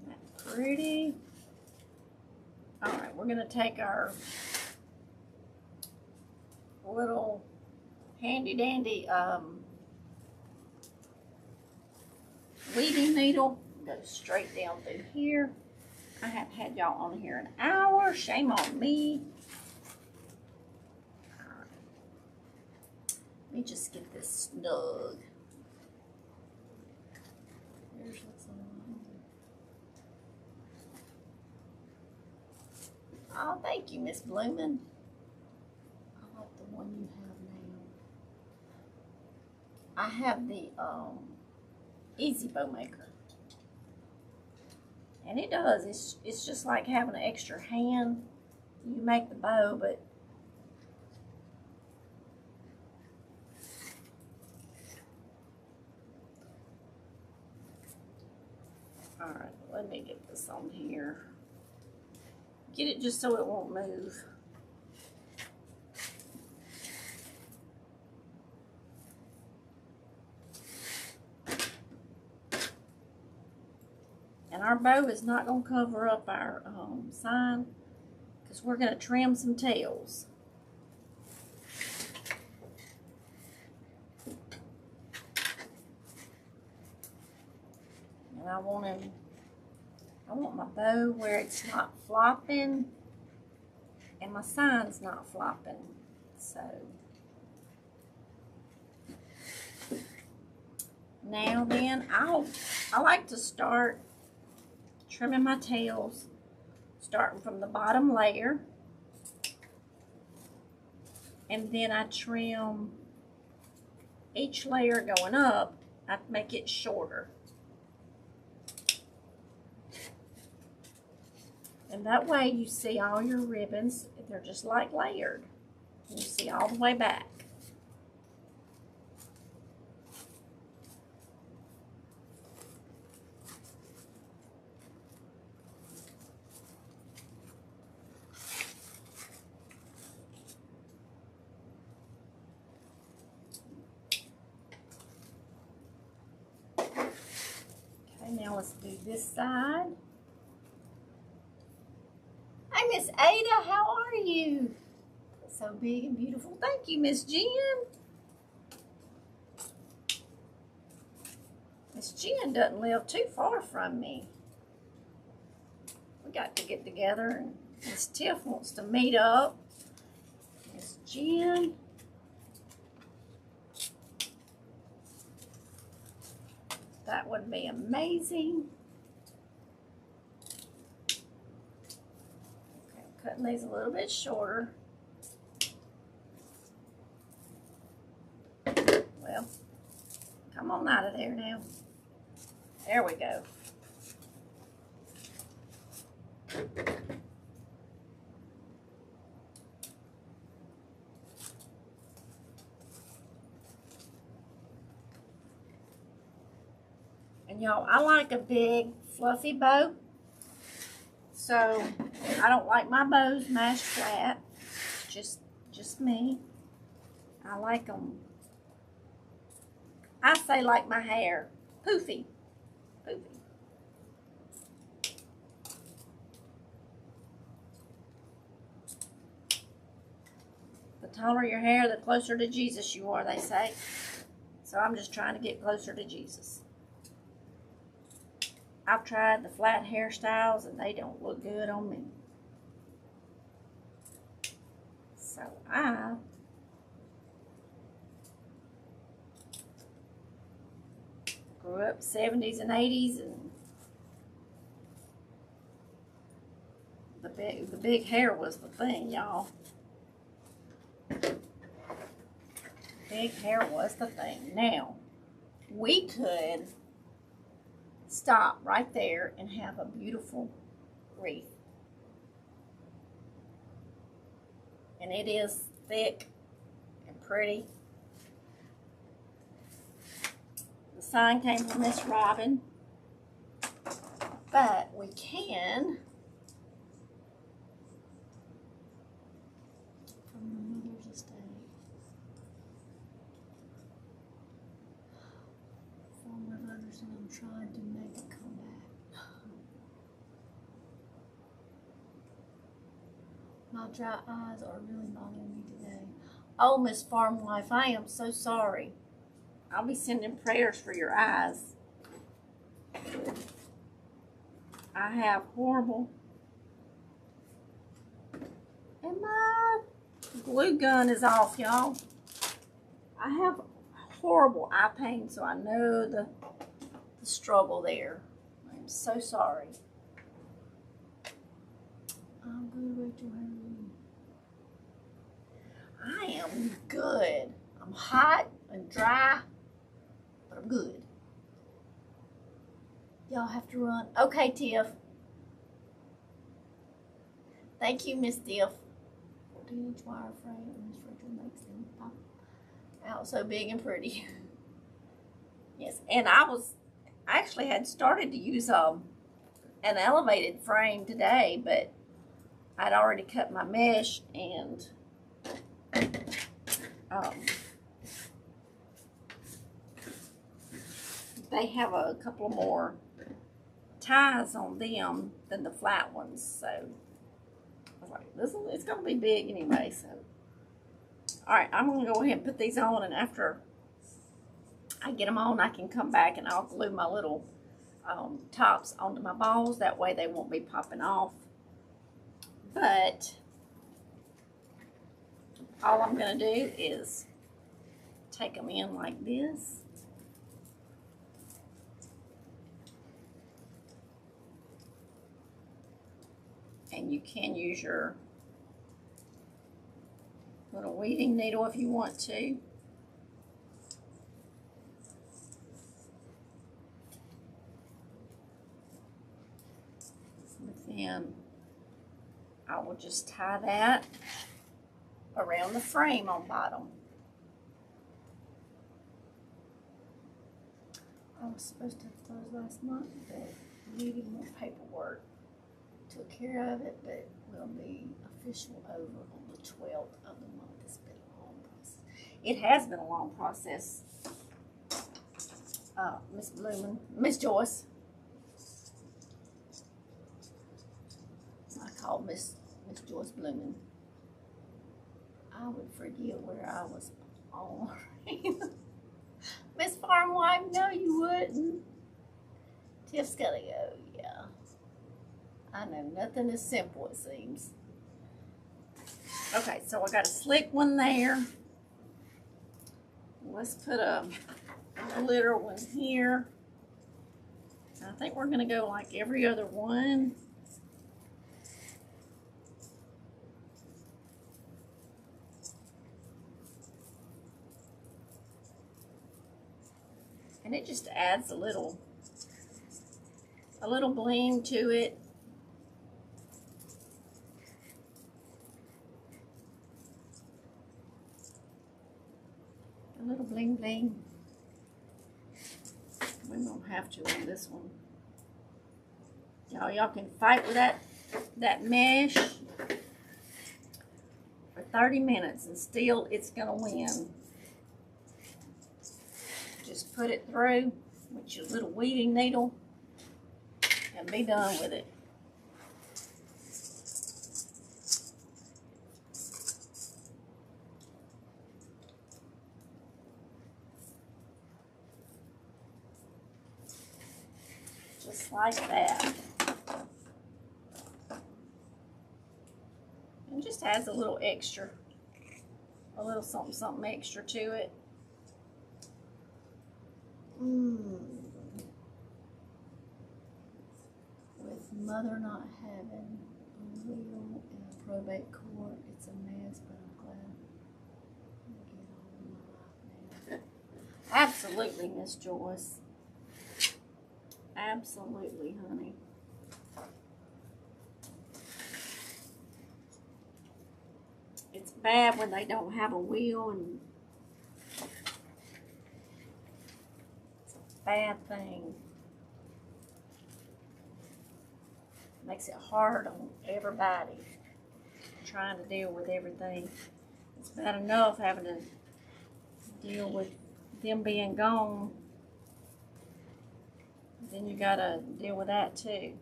Isn't that pretty? All right, we're going to take our little handy-dandy weaving needle. Go straight down through here. I have had y'all on here an hour. Shame on me. Right. me just get this snug. Here's what's on. Oh, thank you, Miss Bloomin'. I like the one you have now. I have the Easy Bow Maker. And it does. It's just like having an extra hand. You make the bow, but alright, let me get this on here. Get it just so it won't move. And our bow is not going to cover up our sign because we're going to trim some tails. And I want my bow where it's not flopping and my sign's not flopping. So now then, I like to start trimming my tails, starting from the bottom layer, and then I trim each layer going up. I make it shorter, and that way you see all your ribbons. They're just like layered. You see all the way back. Now let's do this side. Hi, Miss Ada, how are you? So big and beautiful. Thank you, Miss Jen. Miss Jen doesn't live too far from me. We got to get together, and Miss Tiff wants to meet up. Miss Jen. That would be amazing. Okay, cutting these a little bit shorter. Well, come on out of there now. There we go. And y'all, I like a big fluffy bow, so I don't like my bows mashed flat. Just me. I like them, I say like my hair, poofy. The taller your hair, the closer to Jesus you are, they say. So I'm just trying to get closer to Jesus. I've tried the flat hairstyles and they don't look good on me. So I grew up 70s and 80s, and the big hair was the thing, y'all. Big hair was the thing. Now, we could stop right there and have a beautiful wreath. And it is thick and pretty. The sign came from Miss Robin, but we can from the mother's estate. Form of others, and I'm trying to make it come back. My dry eyes are really bothering me today. Oh, Miss Farm Wife, I am so sorry. I'll be sending prayers for your eyes. I have horrible. And my glue gun is off, y'all. I have horrible eye pain, so I know the struggle there. I'm so sorry. I'm good, Rachel. How are you? I am good. I'm hot and dry, but I'm good. Y'all have to run. Okay, Tiff. Thank you, Miss Tiff. 14-inch wire frame. Miss Rachel makes them pop out so big and pretty. Yes, and I actually had started to use an elevated frame today, but I'd already cut my mesh, and they have a couple more ties on them than the flat ones, so I was like, it's gonna be big anyway. So all right, I'm gonna go ahead and put these on, and after I get them on, I can come back and I'll glue my little tops onto my balls. That way they won't be popping off. But all I'm gonna do is take them in like this. And you can use your little weaving needle if you want to. Then I will just tie that around the frame on bottom. I was supposed to have closed last month, but needed more paperwork. Took care of it, but will be official over on the 12th of the month. It's been a long process. It has been a long process. Miss Joyce. I call Miss Joyce Bloomin'. I would forget where I was on. Miss Farm Wife, no you wouldn't. Tiff's gotta go, yeah. I know nothing is simple, it seems. Okay, so I got a slick one there. Let's put a glitter one here. I think we're gonna go like every other one. And it just adds a little bling to it. A little bling bling. We won't have to on this one. Y'all can fight with that mesh for 30 minutes and still it's gonna win. Just put it through with your little weaving needle and be done with it. Just like that. And just adds a little extra, a little something extra to it. With mother not having a will in a probate court, it's a mess, but I'm glad I get on in my life now. Absolutely, Miss Joyce. Absolutely, honey. It's bad when they don't have a will, and it's a bad thing. Makes it hard on everybody trying to deal with everything. It's bad enough having to deal with them being gone. Then you gotta deal with that too.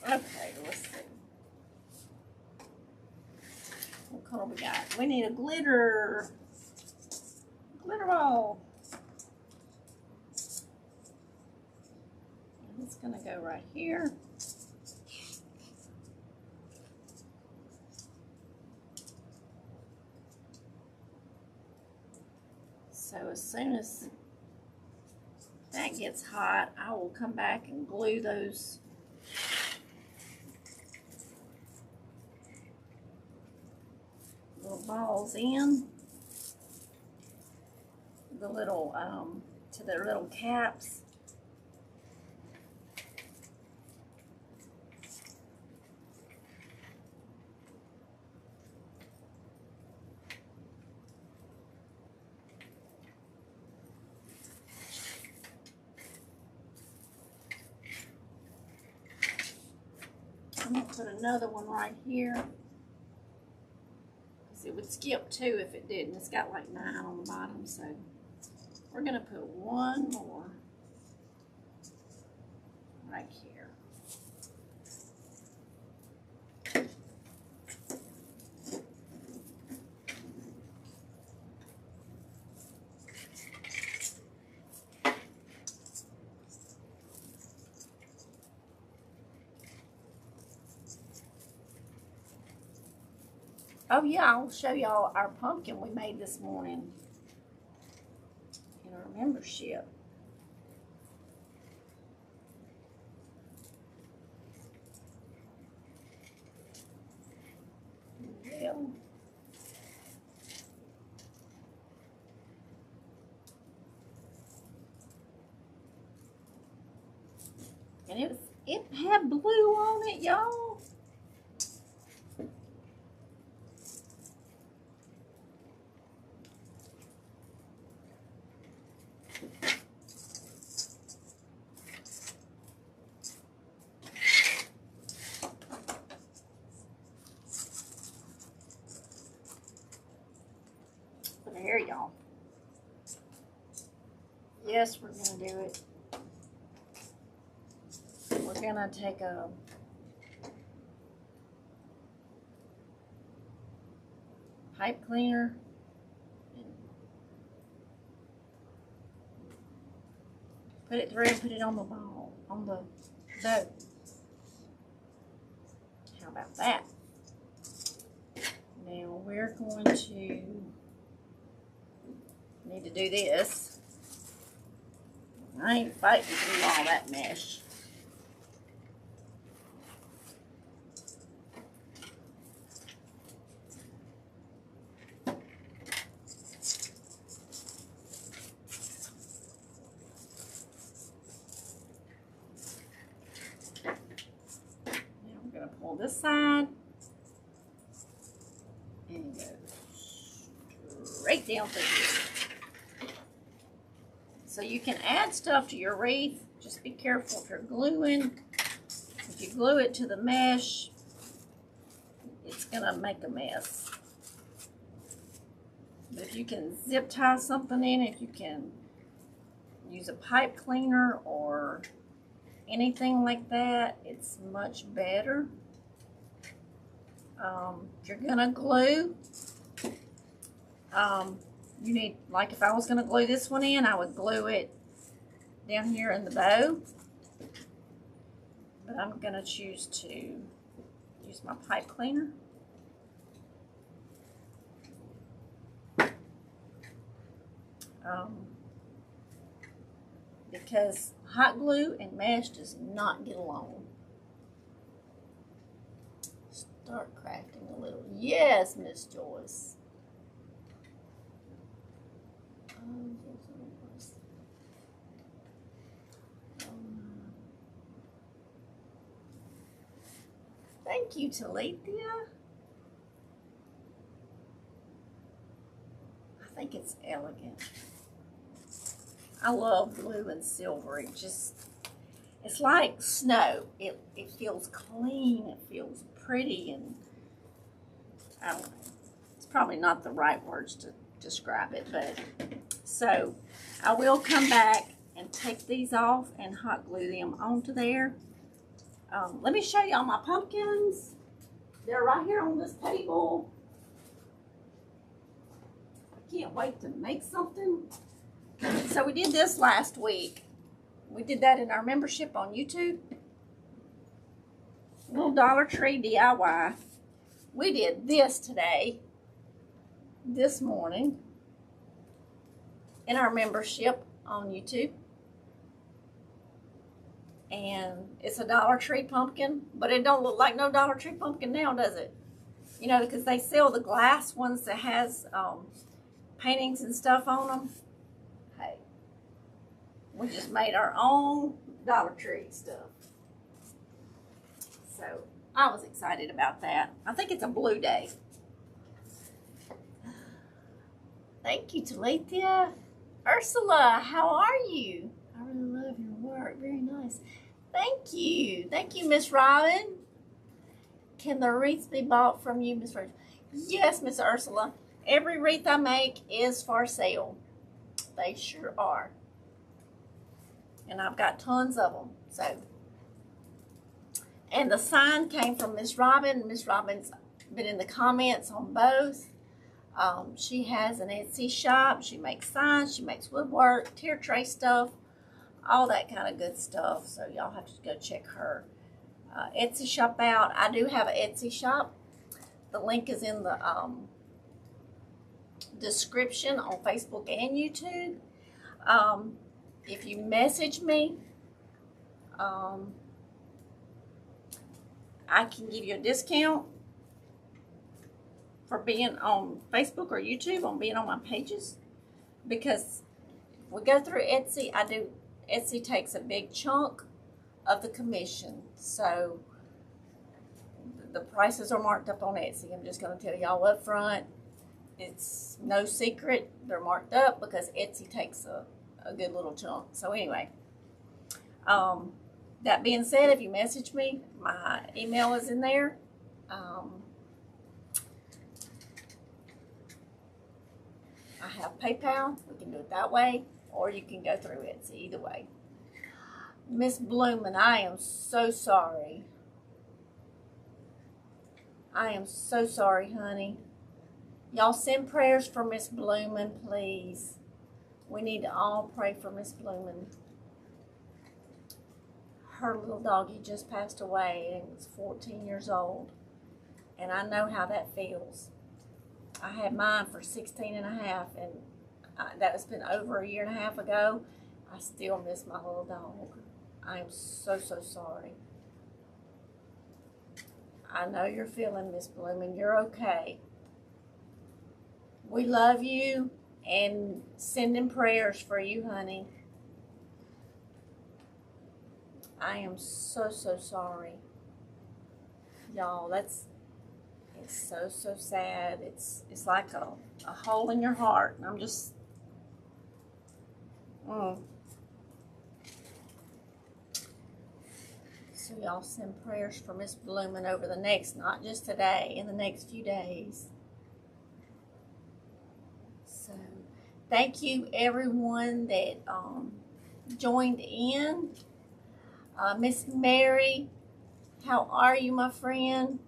Okay, let's see. What color we got? We need a glitter ball. And it's gonna go right here. So as soon as that gets hot, I will come back and glue those little balls in, the little to their little caps. I'm going to put another one right here, because it would skip 2 if it didn't. It's got like 9 on the bottom, so we're going to put one more right here. Oh yeah, I'll show y'all our pumpkin we made this morning in our membership. Well, and it had blue on it, y'all. There, y'all. Yes, we're gonna do it. We're gonna take a pipe cleaner and put it through and put it on the ball, on the dough. How about that? Now we're going to need to do this. I ain't fighting through all that mesh. Now I'm going to pull this side and go straight down through here. So you can add stuff to your wreath. Just be careful if you're gluing. If you glue it to the mesh, it's gonna make a mess. But if you can zip tie something in, if you can use a pipe cleaner or anything like that, it's much better. If you're gonna glue, you need, like if I was going to glue this one in, I would glue it down here in the bow. But I'm going to choose to use my pipe cleaner. Because hot glue and mesh does not get along. Start crafting a little. Yes, Miss Joyce. Thank you, Talithia. I think it's elegant. I love blue and silver. It's like snow. It feels clean. It feels pretty, and I don't know. It's probably not the right words to describe it, but so I will come back and take these off and hot glue them onto there. Let me show y'all my pumpkins. They're right here on this table. can't wait to make something. So we did this last week. We did that in our membership on YouTube. Little Dollar Tree DIY. We did this today, this morning, in our membership on YouTube. And it's a Dollar Tree pumpkin, but it don't look like no Dollar Tree pumpkin now, does it? You know, because they sell the glass ones that has paintings and stuff on them. Hey, we just made our own Dollar Tree stuff. So I was excited about that. I think it's a blue day. Thank you, Talithia. Ursula, how are you? I really love your work. Very nice. Thank you. Thank you, Miss Robin. Can the wreaths be bought from you, Miss Rachel? Yes, Miss Ursula. Every wreath I make is for sale. They sure are. And I've got tons of them. So, and the sign came from Miss Robin. Miss Robin's been in the comments on both. She has an Etsy shop. She makes signs. She makes woodwork, tier tray stuff, all that kind of good stuff. So y'all have to go check her Etsy shop out. I do have an Etsy shop. The link is in the description on Facebook and YouTube. If you message me, I can give you a discount for being on Facebook or YouTube, on being on my pages, because if we go through Etsy, Etsy takes a big chunk of the commission, so the prices are marked up on Etsy. I'm just going to tell y'all up front, it's no secret, they're marked up because Etsy takes a good little chunk. So anyway, that being said, if you message me, my email is in there. I have PayPal. We can do it that way, or you can go through Etsy. Either way. Miss Bloomin', I am so sorry. I am so sorry, honey. Y'all send prayers for Miss Bloomin', please. We need to all pray for Miss Bloomin'. Her little doggy just passed away, and was 14 years old. And I know how that feels. I had mine for 16 and a half, and that has been over a year and a half ago. I still miss my little dog. I am so, so sorry. I know you're feeling, Miss Bloomin'. You're okay. We love you and sending prayers for you, honey. I am so, so sorry. Y'all, it's so, so sad. It's like a hole in your heart. And I'm just, So y'all send prayers for Miss Bloomin' over the next, not just today, in the next few days. So, thank you everyone that joined in. Miss Mary, how are you, my friend?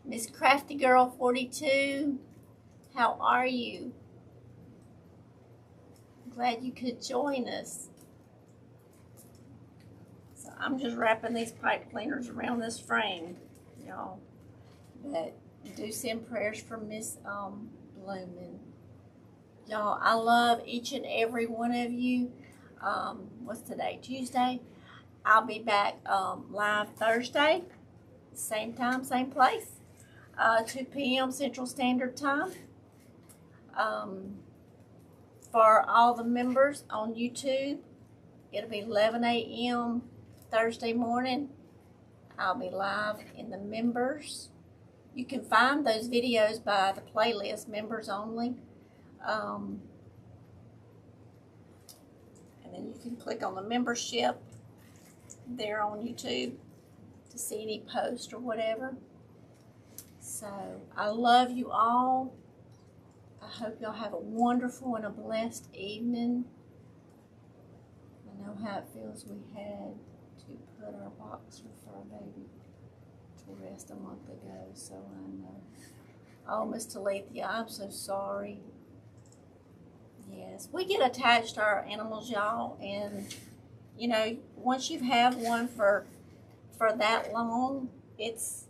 Miss Crafty Girl 42, how are you? Glad you could join us. So I'm just wrapping these pipe cleaners around this frame, y'all. But do send prayers for Miss Bloomin'. Y'all, I love each and every one of you. What's today? Tuesday. I'll be back live Thursday. Same time, same place. 2 p.m. Central Standard Time. For all the members on YouTube, it'll be 11 a.m. Thursday morning. I'll be live in the members. You can find those videos by the playlist, members only. And then you can click on the membership there on YouTube to see any post or whatever. So I love you all. I hope y'all have a wonderful and a blessed evening. I know how it feels. We had to put our box for our baby rest a month ago, so I know. Oh, Miss Talithia, I'm so sorry. Yes, we get attached to our animals, y'all, and you know, once you've had one for that long, it's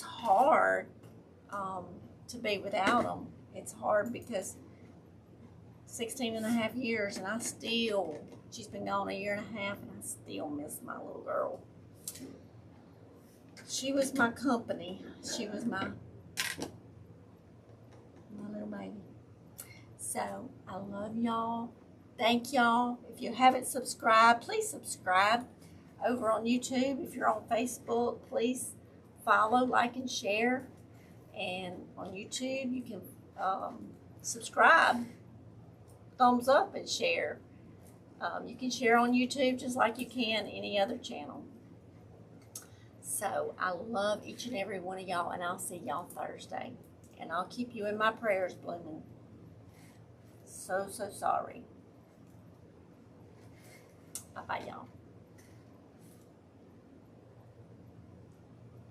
hard to be without them. It's hard because 16 and a half years, and she's been gone a year and a half, and I still miss my little girl. She was my company. She was my little baby. So I love y'all. Thank y'all. If you haven't subscribed, please subscribe over on YouTube. If you're on Facebook, please follow, like, and share. And on YouTube, you can subscribe, thumbs up, and share. You can share on YouTube just like you can any other channel. So I love each and every one of y'all, and I'll see y'all Thursday. And I'll keep you in my prayers, Blooming. So sorry. Bye-bye, y'all.